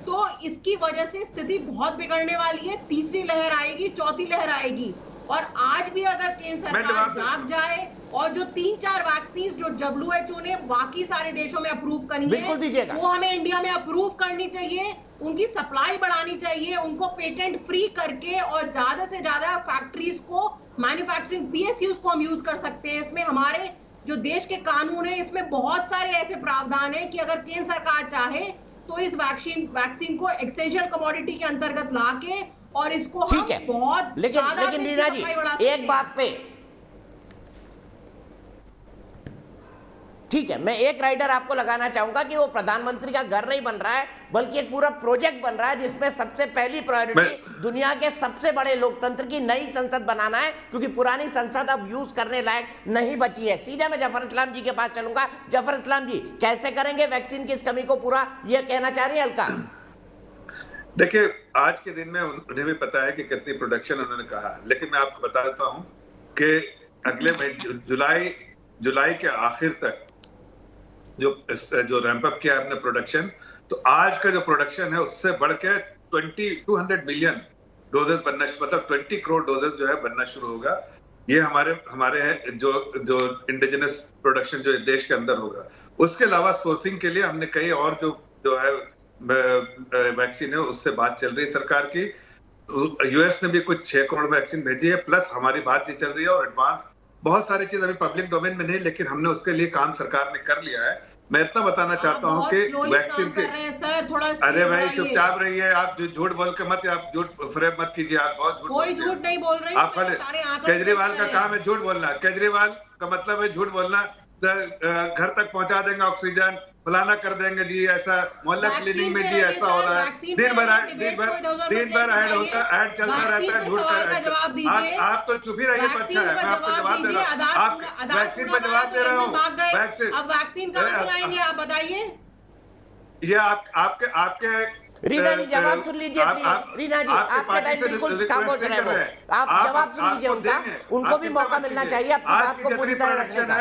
तो इसकी वजह से स्थिति बहुत बिगड़ने वाली है। तीसरी लहर आएगी, चौथी लहर आएगी। और आज भी अगर केंद्र सरकार जाग जाए और जो 3-4 वैक्सीन जो WHO ने बाकी सारे देशों में अप्रूव करनी है, वो हमें इंडिया में अप्रूव करनी चाहिए, उनकी सप्लाई बढ़ानी चाहिए, उनको पेटेंट फ्री करके और ज्यादा से ज्यादा फैक्ट्रीज को, मैन्युफैक्चरिंग PSUs को हम यूज कर सकते हैं। इसमें हमारे जो देश के कानून है, इसमें बहुत सारे ऐसे प्रावधान है कि अगर केंद्र सरकार चाहे तो इस वैक्सीन को एसेंशियल कमोडिटी के अंतर्गत लाके और इसको ठीक है, बहुत लेकिन रीना जी एक बात पे, ठीक है, मैं एक राइडर आपको लगाना चाहूंगा कि वो प्रधानमंत्री का घर नहीं बन रहा है, बल्कि एक पूरा प्रोजेक्ट बन रहा है जिसमें सबसे पहली प्रायोरिटी दुनिया के सबसे बड़े लोकतंत्र की नई संसद बनाना है, क्योंकि पुरानी संसद अब यूज करने लायक नहीं बची है। सीधा मैं जफर इस्लाम जी के पास चलूंगा। जफर इस्लाम जी, कैसे करेंगे वैक्सीन की इस कमी को पूरा, ये कहना चाह रही है अलका? देखिए, आज के दिन में उन्हें भी पता है कि कितनी प्रोडक्शन उन्होंने कहा, लेकिन मैं आपको बता देता हूं कि अगले महीने जुलाई के आखिर तक जो रैंप अप किया है अपने प्रोडक्शन, तो आज का जो प्रोडक्शन है उससे बढ़ के 200 मिलियन डोजेस बनना, मतलब 20 करोड़ डोजेस जो है बनना शुरू होगा। ये हमारे जो इंडिजिनस प्रोडक्शन जो देश के अंदर होगा। उसके अलावा सोर्सिंग के लिए हमने कई और जो है वैक्सीन है उससे बात चल रही है सरकार की। यूएस ने भी कुछ 6 करोड़ वैक्सीन भेजी है, प्लस हमारी बातचीत चल रही है और एडवांस बहुत सारी चीज अभी पब्लिक डोमेन में नहीं, लेकिन हमने उसके लिए काम सरकार ने कर लिया है। मैं इतना बताना चाहता हूँ कि वैक्सीन के, अरे भाई चुपचाप रहिए, आप झूठ बोल के मत, आप झूठ फ्रेम मत कीजिए, आप बहुत कोई झूठ नहीं बोल रहे। आप केजरीवाल का काम है झूठ बोलना, केजरीवाल का मतलब है झूठ बोलना। घर तक पहुंचा देंगे ऑक्सीजन, फलाना कर देंगे जी, ऐसा मोहल्ला क्लिनिक में जी ऐसा हो रहा है, दिन भर ऐड चलता रहता है, झूठ का। आप तो चुप ही रहिए, अच्छा है, मैं आपको जवाब दे रहा हूँ, आप वैक्सीन पर जवाब दे रहा हूँ। अब वैक्सीन कहाँ से लाएंगे आप बताइए? ये आपके रीना जी जवाब सुन लीजिए प्लीज। रीना जी आपका टाइम बिल्कुल खामोश रहे हो, आप जवाब सुन लीजिए, उनको भी मौका मिलना चाहिए अपनी बात को पूरी तरह रखने का।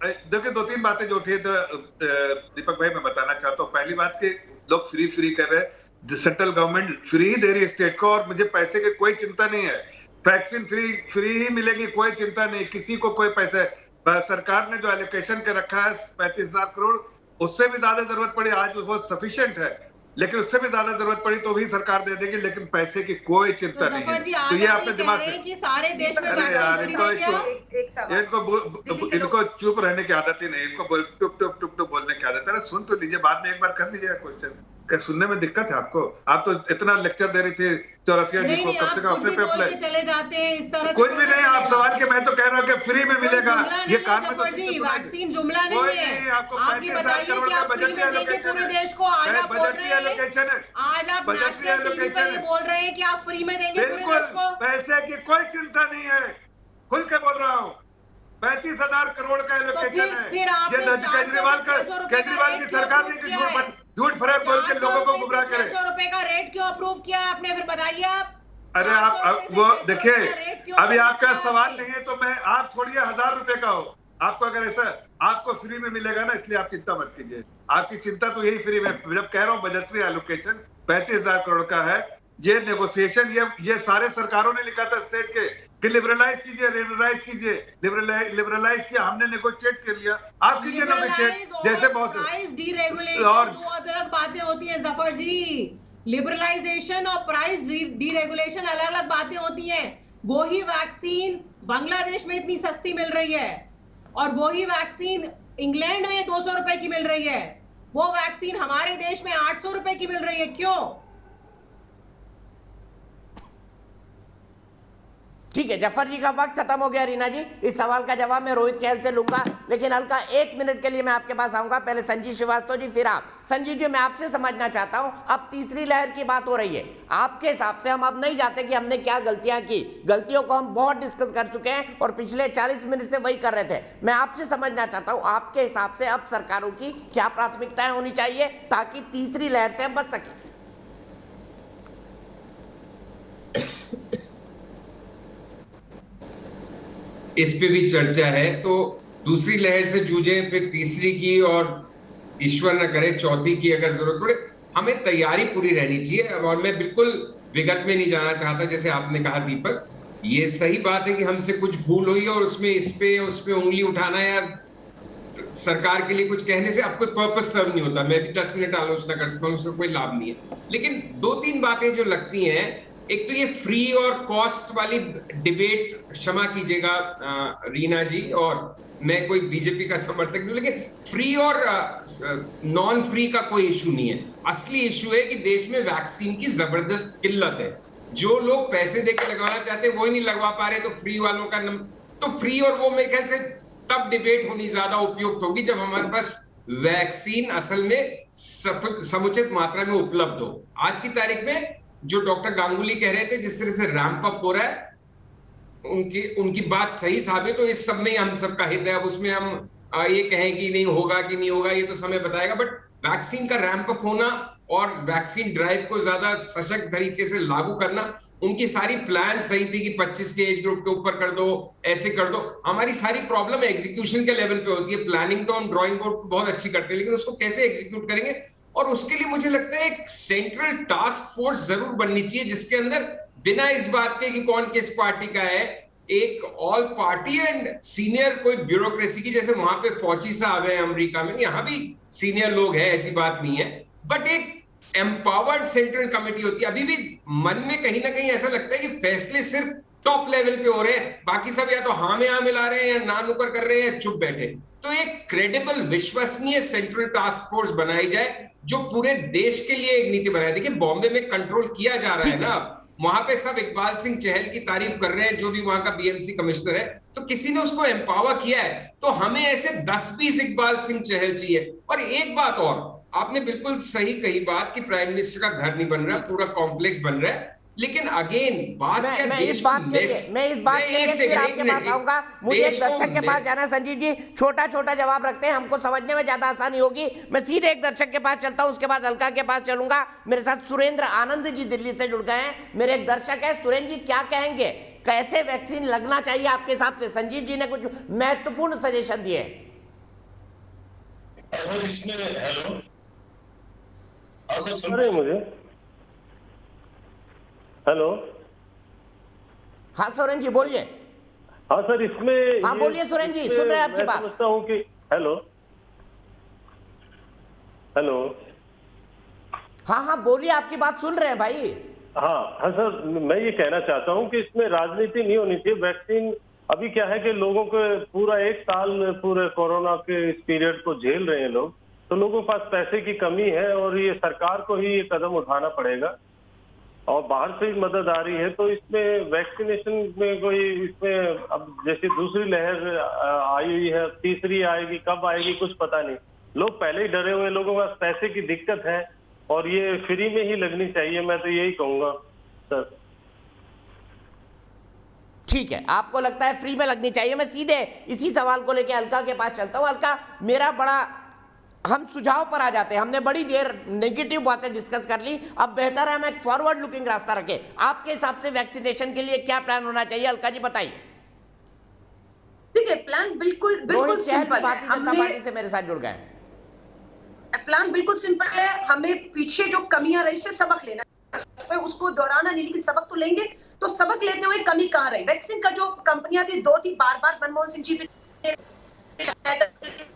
देखिए, 2-3 बातें जो उठी तो दीपक भाई मैं बताना चाहता हूँ। पहली बात कि लोग फ्री कर रहे हैं, सेंट्रल गवर्नमेंट फ्री ही दे रही है स्टेट को, और मुझे पैसे की कोई चिंता नहीं है। वैक्सीन फ्री ही मिलेगी, कोई चिंता नहीं, किसी को कोई पैसे। सरकार ने जो एलोकेशन के रखा है 35,000 करोड़, उससे भी ज्यादा जरूरत पड़ी आज वो सफिशिएंट है, लेकिन उससे भी ज्यादा जरूरत पड़ी तो भी सरकार दे देगी, लेकिन पैसे की कोई चिंता नहीं है। तो ये आपने दिमाग से, सारे देश में इनको चुप रहने की आदत ही नहीं, इनको टुप बोलने की आदत है। सुन तो लीजिए, बाद में एक बार कर लीजिएगा क्वेश्चन। क्या सुनने में दिक्कत है आपको? आप तो इतना लेक्चर दे रही थी चौरसिया जी को, कम से कम अपने पे अप्लाई चले जाते हैं इस तरह। कुछ भी नहीं, आप सवाल के, मैं तो कह रहा हूँ कि फ्री में मिलेगा, ये काम में वैक्सीन जुमला नहीं है। आप ये बताइए कि आप फ्री में देंगे पूरे देश को। आज आप बोल रहे हैं, आज आप नेशनल टीवी पे ये बोल रहे हैं कि आप फ्री में देंगे पूरे देश को। पैसे की कोई चिंता नहीं है, खुल के बोल रहा हूँ। 35,000 करोड़ का एलोकेशन है। ये केजरीवाल की सरकार ने झूठ फरेब बोल के लोगों को गुमराह करे। 600 रुपए का रेट क्यों अप्रूव किया है आपने, फिर बताइए आप। अरे आप वो देखिए, अभी आपका सवाल नहीं है तो मैं, आप छोड़िए 1,000 रुपए का हो, आपको अगर ऐसा आपको फ्री में मिलेगा ना, इसलिए आप चिंता मत कीजिए। आपकी चिंता तो यही फ्री में, जब कह रहा हूँ बजटरी एलोकेशन 35,000 करोड़ का है, ये नेगोशिएशन ये सारे सरकारों ने लिखा था स्टेट के कि लिबरलाइज कीजिए, लिबरलाइज किया, हमने नेगोशिएट कर लिया, आप कीजिए नेगोशिएट। जैसे बहुत प्राइस डीरेगुलेशन दो अलग बातें होती हैं जफर जी। लिबरलाइजेशन और प्राइस डीरेगुलेशन अलग अलग बातें होती हैं। वो ही वैक्सीन बांग्लादेश में इतनी सस्ती मिल रही है और वो ही वैक्सीन इंग्लैंड में 200 रुपए की मिल रही है। वो वैक्सीन हमारे देश में 800 रुपए की मिल रही है, क्यों? ठीक है, जफर जी का वक्त खत्म हो गया। रीना जी, इस सवाल का जवाब मैं रोहित चहल से लूंगा, लेकिन हल्का 1 मिनट के लिए मैं आपके पास आऊंगा। पहले संजीव श्रीवास्तव जी, फिर आप। संजीव जी, मैं आपसे समझना चाहता हूं, अब तीसरी लहर की बात हो रही है, आपके हिसाब से हम अब नहीं जाते कि हमने क्या गलतियां की, गलतियों को हम बहुत डिस्कस कर चुके हैं और पिछले 40 मिनट से वही कर रहे थे। मैं आपसे समझना चाहता हूं, आपके हिसाब से अब सरकारों की क्या प्राथमिकताएं होनी चाहिए ताकि तीसरी लहर से हम बच सकें? इस पे भी चर्चा है। तो दूसरी लहर से जूझे, फिर तीसरी की, और ईश्वर न करे चौथी की अगर जरूरत पड़े। हमें तैयारी पूरी रहनी चाहिए। और मैं बिल्कुल विगत में नहीं जाना चाहता, जैसे आपने कहा दीपक, ये सही बात है कि हमसे कुछ भूल हुई और उसमें इस पे उस पे उंगली उठाना या सरकार के लिए कुछ कहने से अब कोई पर्पस सर्व नहीं होता। मैं भी 10 मिनट आलोचना कर सकता हूँ, उससे कोई लाभ नहीं है। लेकिन 2-3 बातें जो लगती हैं, एक तो ये फ्री और कॉस्ट वाली डिबेट, क्षमा कीजिएगा रीना जी, और मैं कोई बीजेपी का समर्थक नहीं, लेकिन फ्री और नॉन फ्री का कोई इशू नहीं है। असली इशू है कि देश में वैक्सीन की जबरदस्त किल्लत है। जो लोग पैसे देकर लगवाना चाहते हैं वो ही नहीं लगवा पा रहे, तो फ्री वालों का तो फ्री और वो मेरे ख्याल से तब डिबेट होनी ज्यादा उपयुक्त होगी जब हमारे पास वैक्सीन असल में समुचित मात्रा में उपलब्ध हो। आज की तारीख में जो डॉक्टर गांगुली कह रहे थे, जिस तरह से रैंप अप हो रहा है, उनकी बात सही साबित। तो इस सब में हम सबका हित है। अब उसमें हम ये कहें कि नहीं होगा कि नहीं होगा, ये तो समय बताएगा। बट वैक्सीन का रैंप अप होना और वैक्सीन ड्राइव को ज्यादा सशक्त तरीके से लागू करना, उनकी सारी प्लान सही थी कि 25 के एज ग्रुप के ऊपर कर दो, ऐसे कर दो। हमारी सारी प्रॉब्लम एग्जीक्यूशन के लेवल पे होती है। प्लानिंग तो हम ड्राइंग बोर्ड बहुत अच्छी करते हैं, लेकिन उसको कैसे एग्जीक्यूट करेंगे? और उसके लिए मुझे लगता है एक सेंट्रल टास्क फोर्स जरूर बननी चाहिए, जिसके अंदर बिना इस बात के कि कौन किस पार्टी का है, एक ऑल पार्टी एंड सीनियर कोई ब्यूरोक्रेसी की, जैसे वहां पे फौजी साहब है अमेरिका में, यहाँ भी सीनियर लोग हैं, ऐसी बात नहीं है। बट एक एम्पावर्ड सेंट्रल कमेटी होती है। अभी भी मन में कहीं ना कहीं ऐसा लगता है कि फैसले सिर्फ टॉप लेवल पे हो रहे हैं, बाकी सब या तो हाँ में हाँ मिला रहे हैं, या ना नुकर कर रहे हैं, चुप बैठे। तो एक क्रेडिबल, विश्वसनीय सेंट्रल टास्क फोर्स बनाई जाए जो पूरे देश के लिए एक नीति बनाए। देखिए बॉम्बे में कंट्रोल किया जा रहा है ना, वहां पे सब इकबाल सिंह चहल की तारीफ कर रहे हैं, जो भी वहां का बीएमसी कमिश्नर है, तो किसी ने उसको एम्पावर किया है। तो हमें ऐसे 10-20 इकबाल सिंह चहल चाहिए। और एक बात और, आपने बिल्कुल सही कही बात कि प्राइम मिनिस्टर का घर नहीं बन रहा, पूरा कॉम्प्लेक्स बन रहा है। लेकिन अगेन बात क्या, मैं इस बात के लिए फिर आपके पास आऊंगा। मुझे एक दर्शक के पास जाना है। संजीव जी छोटा छोटा जवाब रखते हैं, हमको समझने में ज्यादा आसानी होगी। मैं सीधे एक दर्शक के पास चलता हूं, उसके बाद अलका के पास चलूंगा। मेरे साथ सुरेंद्र आनंद जी दिल्ली से जुड़ गए हैं, मेरे एक दर्शक है। सुरेंद्र जी क्या कहेंगे, कैसे वैक्सीन लगना चाहिए आपके हिसाब से? संजीव जी ने कुछ महत्वपूर्ण सजेशन दिए। हेलो सर, सुन रहे हैं मुझे? हेलो, हाँ सुरेंद्र जी बोलिए। हाँ सर, इसमें हाँ बोलिए सुरेंद्र जी, सुन रहे हैं आपकी बात। समझता हूँ कि हेलो हेलो हाँ बोलिए, आपकी बात सुन रहे हैं भाई। हाँ सर, मैं ये कहना चाहता हूँ कि इसमें राजनीति नहीं होनी चाहिए। वैक्सीन अभी क्या है कि लोगों को पूरा 1 साल पूरे कोरोना के इस पीरियड को झेल रहे हैं लोग, तो लोगों के पास पैसे की कमी है और ये सरकार को ही ये कदम उठाना पड़ेगा। और बाहर से ही मदद आ रही है, तो इसमें वैक्सीनेशन में कोई, इसमें अब जैसे दूसरी लहर आई हुई है, तीसरी आएगी, कब आएगी कुछ पता नहीं। लोग पहले ही डरे हुए, लोगों के पास पैसे की दिक्कत है और ये फ्री में ही लगनी चाहिए, मैं तो यही कहूंगा सर। ठीक है, आपको लगता है फ्री में लगनी चाहिए। मैं सीधे इसी सवाल को लेकर अलका के पास चलता हूं। अलका, मेरा बड़ा, हम सुझाव पर आ जाते हैं। हमने बड़ी देर नेगेटिव बातें डिस्कस कर ली, अब बेहतर है हम एक फॉरवर्ड लुकिंग रास्ता रखें। आपके हिसाब से वैक्सीनेशन के लिए क्या प्लान होना चाहिए? अलका जी बताइए। देखिए प्लान बिल्कुल सिंपल है। भारतीय जनता पार्टी से मेरे साथ जुड़ गए। प्लान बिल्कुल सिंपल है। हमें पीछे जो कमियां रही से सबक लेना है, उसको दोहराना नहीं, लेकिन सबक तो लेंगे। तो सबक लेते हुए कमी कहाँ रही? वैक्सीन का जो कंपनियां थी, 2 थी, बार मनमोहन सिंह जी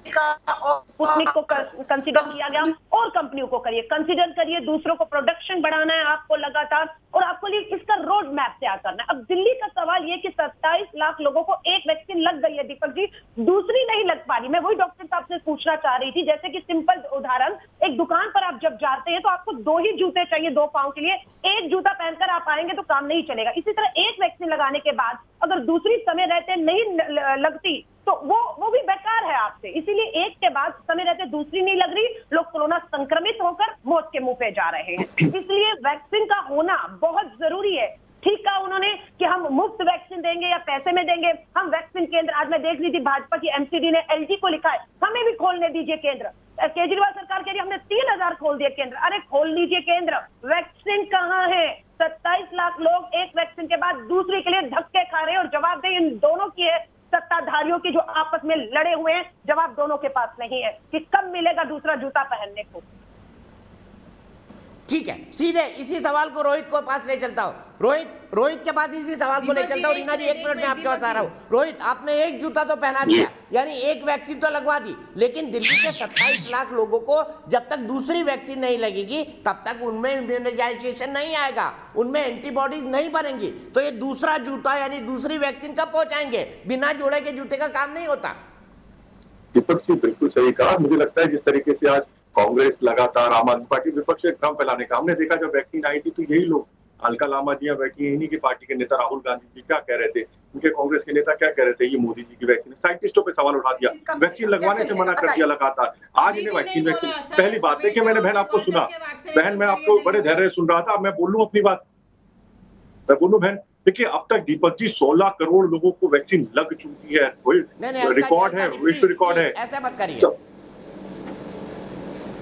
स्पुतनिक को कंसीडर किया गया, और कंपनियों को करिए, कंसीडर करिए, दूसरों को प्रोडक्शन बढ़ाना है आपको लगातार, और आपको इसका रोड मैप तैयार करना है। अब दिल्ली का सवाल ये कि 27 लाख लोगों को एक वैक्सीन लग गई है दीपक जी, दूसरी नहीं लग पा रही। मैं वही डॉक्टर साहब से पूछना चाह रही थी, जैसे कि सिंपल उदाहरण, एक दुकान पर आप जब जाते हैं तो आपको 2 ही जूते चाहिए 2 पांव के लिए, एक जूता पहनकर आप आएंगे तो काम नहीं चलेगा। इसी तरह एक वैक्सीन लगाने के बाद अगर दूसरी समय रहते नहीं लगती तो वो भी बेकार है आपसे। इसीलिए एक के बाद समय रहते दूसरी नहीं लग रही, लोग कोरोना संक्रमित होकर मौत के मुंह पे जा रहे हैं। इसलिए वैक्सीन का होना बहुत जरूरी है। ठीक कहा उन्होंने कि हम मुफ्त वैक्सीन देंगे या पैसे में देंगे। हम वैक्सीन केंद्र, आज मैं देख रही थी भाजपा की एमसीडी ने एलजी को लिखा है, हमें भी खोलने दीजिए केंद्र। केजरीवाल सरकार कह रही है हमने 3000 खोल दिए केंद्र। अरे खोल लीजिए केंद्र, वैक्सीन कहाँ है? 27 लाख लोग एक वैक्सीन के बाद दूसरी के लिए धक्के खा रहे हैं, और जवाबदेही इन दोनों की है, सत्ताधारियों की जो आपस में लड़े हुए हैं, जवाब दोनों के पास नहीं है कि कब मिलेगा दूसरा जूता पहनने को। ठीक है, सीधे इसी सवाल को रोहित को पास ले चलता हूं। रोहित के पास इसी सवाल को ले चलता हूं। रीना जी 1 मिनट में आपके पास आ रहा हूं। रोहित, आपने एक जूता तो पहना दिया, यानी एक वैक्सीन तो लगवा दी, लेकिन दिल्ली के 27 लाख लोगों को जब तक दूसरी वैक्सीन नहीं लगेगी तब तक उनमें इम्यूनाइजेशन नहीं आएगा, उनमें एंटीबॉडीज नहीं बनेंगी। तो ये दूसरा जूता यानी दूसरी वैक्सीन कब पहुंचाएंगे? बिना जोड़े के जूते का काम नहीं होता। दीपक जी बिल्कुल सही कहा। मुझे लगता है जिस तरीके से आज कांग्रेस लगातार आम आदमी पार्टी विपक्ष से भ्रम फैलाने का, हमने देखा जब वैक्सीन आई थी तो यही लोग, अलका लामा जी बैठी है, इन्हीं की पार्टी के नेता राहुल गांधी जी क्या कह रहे थे, उनके कांग्रेस के नेता क्या कह रहे थे, ये मोदी जी की वैक्सीन, साइंटिस्टों पे सवाल उठा दिया, वैक्सीन लगवाने से मना कर दिया लगातार। आज इन्हें वैक्सीन पहली बात देखिए, मैंने बहन आपको सुना, बहन मैं आपको बड़े धैर्य सुन रहा था, मैं बोलूं अपनी बात, मैं बोलूं बहन। देखिए अब तक दीपक जी 16 करोड़ लोगों को वैक्सीन लग चुकी है, रिकॉर्ड है, विश्व रिकॉर्ड है। ऐसा मत करिए।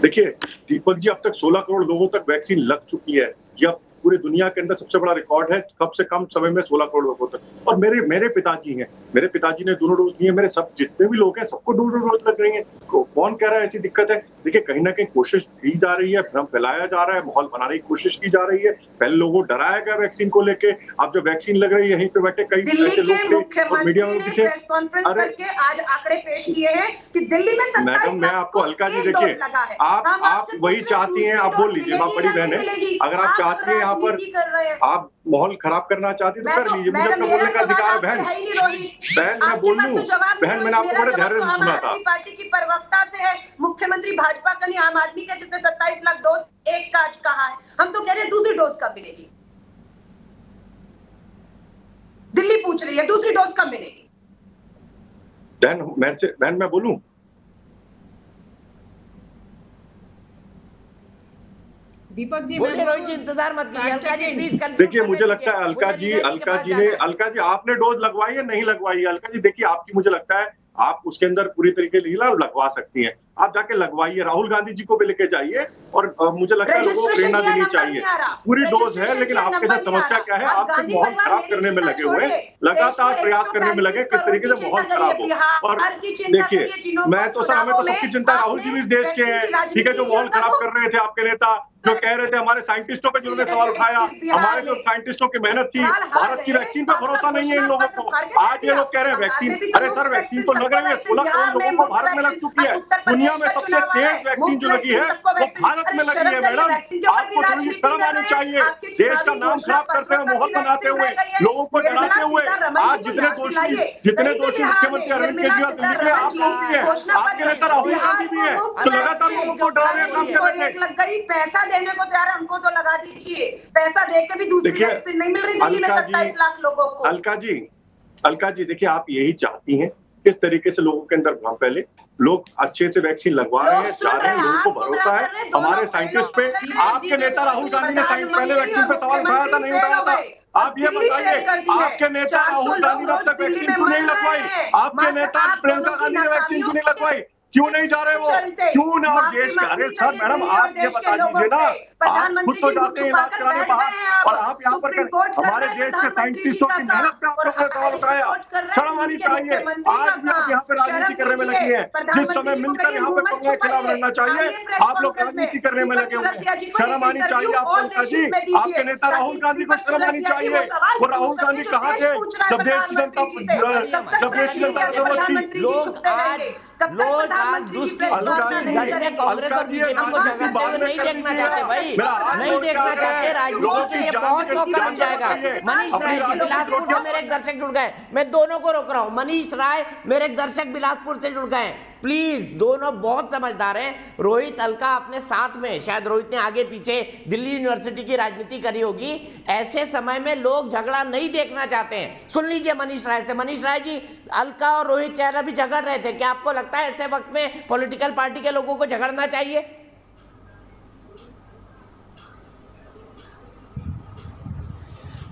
देखिए दीपक जी अब तक 16 करोड़ लोगों तक वैक्सीन लग चुकी है, यह पूरी दुनिया के अंदर सबसे बड़ा रिकॉर्ड है, कम से कम समय में 16 करोड़ लोगों तक। और मेरे पिताजी हैं, मेरे पिताजी ने दोनों डोज लिए, मेरे सब जितने भी लोग हैं सबको दोनों डोज लग रही है। कौन कह रहा है ऐसी दिक्कत है? देखिए कहीं ना कहीं कोशिश की जा रही है, भ्रम फैलाया जा रहा है, माहौल बनाने की कोशिश की जा रही है। पहले लोगों को डराया गया वैक्सीन को लेके, अब जब वैक्सीन लग रही है यहीं पे बैठे कई ऐसे लोग थे और मीडिया में भी थे। प्रेस कॉन्फ्रेंस करके आज आंकड़े पेश किए हैं कि दिल्ली में 27 मैं आपको अलका जी देखिए, आप वही चाहती हैं, आप बोल लीजिए, आप बड़ी बहन है, अगर आप चाहती हैं यहाँ पर आप माहौल खराब करना चाहती तो कर लीजिए, मुझे अपना बोलने का अधिकार है बहन। बहन मैं बोल लूं, बहन मैंने आपको बड़े धैर्य से सुना था। पार्टी की प्रवक्ता से है, मुख्यमंत्री भाजपा का नहीं आम आदमी का, जिसने 27 लाख डोज एक का आज कहा है। हम तो कह रहे हैं दूसरी डोज कब मिलेगी? दिल्ली पूछ रही है दूसरी डोज कब मिलेगी? बहन मैं बोलूं, दीपक जी रोहित जी इंतजार मत कीजिए, अलका जी प्लीज। देखिए मुझे लगता है अलका जी आपने डोज लगवाई है नहीं लगवाई है? अलका जी देखिए आपकी, मुझे लगता है आप उसके अंदर पूरी तरीके से लगवा सकती हैं, आप जाके लगवाइए, राहुल गांधी जी को भी लेके जाइए और मुझे लगता है लोगों को प्रेरणा देनी चाहिए। पूरी डोज है लेकिन आपके साथ समस्या क्या है, आप सिर्फ माहौल खराब करने में लगे हुए, लगातार प्रयास करने में लगे किस तरीके से माहौल खराब हो। और देखिए मैं तो सर, हमें तो सबकी चिंता, राहुल जी भी इस देश के हैं, ठीक है, जो माहौल खराब कर रहे थे आपके नेता, जो कह रहे थे हमारे साइंटिस्टों पे जिन्होंने सवाल उठाया, हमारे जो साइंटिस्टों की मेहनत थी, भारत की वैक्सीन पे भरोसा नहीं है इन लोगों को। आज ये लोग कह रहे हैं वैक्सीन, अरे सर वैक्सीन तो लग रही है, 16 करोड़ लोगों को भारत में लग चुकी है, दुनिया में सबसे तेज वैक्सीन जो लगी है वो भारत में लगी है। मैडम आपको थोड़ी शर्म आनी चाहिए, देश का नाम खराब करते हुए, माहौल बनाते हुए, लोगों को डराते हुए। आज जितने दोषी मुख्यमंत्री अरविंद केजरीवाल दिल्ली के, आप लोग भी हैं, आपके नेता राहुल गांधी भी है, तो लगातार लोगों को डराने का काम कर रहे हैं। पैसा देने को तैयार है, उनको तो लगा दीजिए, पैसा देके भी दूसरी वैक्सीन नहीं मिल रही दिल्ली में 27 लाख लोगों को। अलका जी देखिए आप यही चाहती हैं किस तरीके से लोगों के अंदर भ्रम फैले, लोग अच्छे से वैक्सीन लगवा रहे हैं, जा रहे हैं, लोगों को भरोसा है हमारे साइंटिस्ट पे। आपके नेता राहुल गांधी ने पहले वैक्सीन पे सवाल उठाया था नहीं उठाया था? आप ये बताइए, आपके नेता राहुल गांधी ने अब तक वैक्सीन क्यों नहीं लगवाई? आपके नेता प्रियंका गांधी ने वैक्सीन क्यों नहीं लगवाई? क्यों नहीं जा रहे वो? क्यों ना आप देश का? अरे सर मैडम आप ये बता दीजिए ना, आप खुद तो जाते हैं इलाज कराने बाहर और आप यहाँ पर हमारे देश के साइंटिस्टों की मेहनत पे आप लोगों ने सवाल उठाया, शर्म आनी चाहिए। आज भी आप यहाँ पे राजनीति करने में लगी है, जिस समय मिलकर यहाँ पे कोरोना के खिलाफ लड़ना चाहिए आप लोग राजनीति करने में लगे हुए हैं। शर्म आनी चाहिए आपको अलका जी, आपके नेता राहुल गांधी को शर्म आनी चाहिए। वो राहुल गांधी कहाँ थे जब देश की जनता जरूरत थी? लोग आज कांग्रेस और बीजेपी को झगड़ते हुए नहीं देखना चाहते भाई, नहीं देखना चाहते। राजनीति के लिए बहुत मौका बन जाएगा। मनीष राय जी बिलासपुर से मेरे एक दर्शक जुड़ गए, मैं दोनों को रोक रहा हूँ। मनीष राय मेरे एक दर्शक बिलासपुर से जुड़ गए, प्लीज, दोनों बहुत समझदार हैं। रोहित अलका अपने साथ में, शायद रोहित ने आगे पीछे दिल्ली यूनिवर्सिटी की राजनीति करी होगी, ऐसे समय में लोग झगड़ा नहीं देखना चाहते हैं। सुन लीजिए मनीष राय से। मनीष राय जी, अलका और रोहित चेहरा भी झगड़ रहे थे, क्या आपको लगता है ऐसे वक्त में पॉलिटिकल पार्टी के लोगों को झगड़ना चाहिए?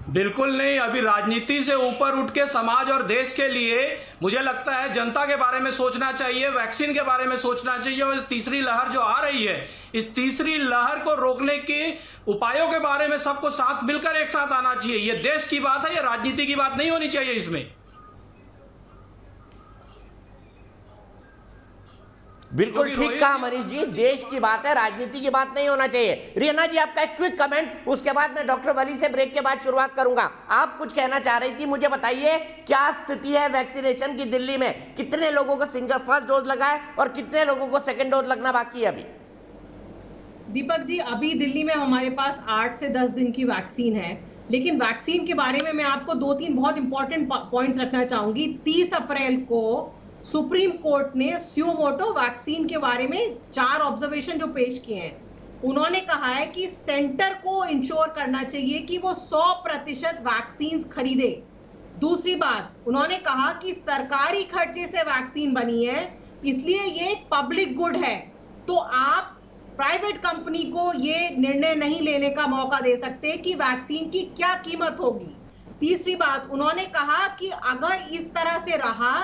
बिल्कुल नहीं। अभी राजनीति से ऊपर उठ के समाज और देश के लिए मुझे लगता है जनता के बारे में सोचना चाहिए, वैक्सीन के बारे में सोचना चाहिए। और तीसरी लहर जो आ रही है, इस तीसरी लहर को रोकने के उपायों के बारे में सबको साथ मिलकर एक साथ आना चाहिए। ये देश की बात है, ये राजनीति की बात नहीं होनी चाहिए इसमें। बिल्कुल क्योंकि ठीक कहा मनीष जी, देश की बात है, राजनीति की बात नहीं होना चाहिए। रियना जी आपका एक क्विक कमेंट, उसके बाद मैं डॉक्टर वली से ब्रेक के बाद शुरुआत करूंगा। आप कुछ कहना चाह रही थी, मुझे बताइए क्या स्थिति है वैक्सीनेशन की दिल्ली में, कितने लोगों को सिंगल फर्स्ट डोज लगा है और कितने लोगों को सेकेंड डोज लगना बाकी है अभी? दीपक जी, अभी दिल्ली में हमारे पास 8 से 10 दिन की वैक्सीन है, लेकिन वैक्सीन के बारे में मैं आपको 2-3 बहुत इंपॉर्टेंट पॉइंट्स रखना चाहूंगी। 30 अप्रैल को सुप्रीम कोर्ट ने स्यूमोटो वैक्सीन के बारे में 4 ऑब्जर्वेशन जो पेश किए हैं। उन्होंने कहा है कि सेंटर को इंश्योर करना चाहिए कि वो 100% वैक्सीन खरीदे। दूसरी बात, उन्होंने कहा कि सरकारी खर्चे से वैक्सीन बनी है, इसलिए ये एक पब्लिक गुड है, तो आप प्राइवेट कंपनी को ये निर्णय नहीं लेने का मौका दे सकते कि वैक्सीन की क्या कीमत होगी। तीसरी बात, उन्होंने कहा कि अगर इस तरह से रहा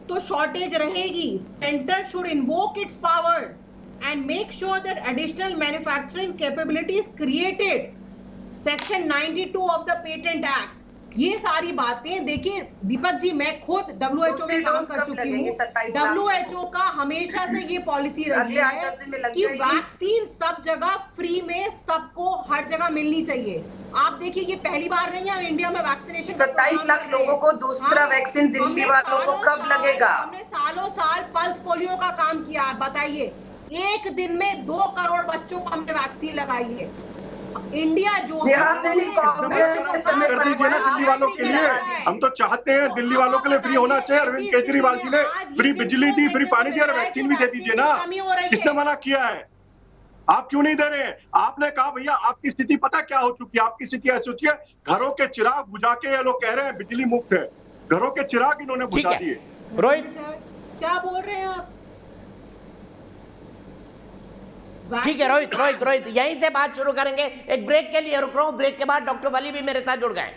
तो शॉर्टेज रहेगी। Centre should invoke its powers and make sure that additional manufacturing capability is created, section 92 of the patent act. ये सारी बातें देखिए दीपक जी, मैं खुद WHO में काम कर चुकी हूँ। WHO का हमेशा से ये पॉलिसी रही है कि वैक्सीन सब जगह फ्री में सबको हर जगह मिलनी चाहिए। आप देखिए ये पहली बार नहीं है इंडिया में वैक्सीनेशन। 27 लाख लोगों को दूसरा वैक्सीन दिल्ली वालों को कब लगेगा? हमने सालों साल पल्स पोलियो का काम किया। बताइए, एक दिन में 2 करोड़ बच्चों को हमने वैक्सीन लगाई है। इंडिया जो कर दीजिए ना दिल्ली वालों के लिए। हम तो चाहते हैं दिल्ली वालों के लिए फ्री होना चाहिए। अरविंद केजरीवाल जी ने फ्री बिजली दी, फ्री पानी दिया, वैक्सीन भी दे दीजिए ना। किसने मना किया है? आप क्यों नहीं दे रहे हैं? आपने कहा भैया आपकी स्थिति पता क्या हो चुकी है? आपकी स्थिति ऐसी हो चुकी है, घरों के चिराग बुझा के ये लोग कह रहे हैं बिजली मुफ्त है। घरों के चिराग इन्होंने बुझा दिए। रोहित क्या बोल रहे हैं आप? ठीक है रोहित, यहीं से बात शुरू करेंगे। एक ब्रेक के लिए रुक रहा हूं, ब्रेक के बाद डॉक्टर वली भी मेरे साथ जुड़ गए।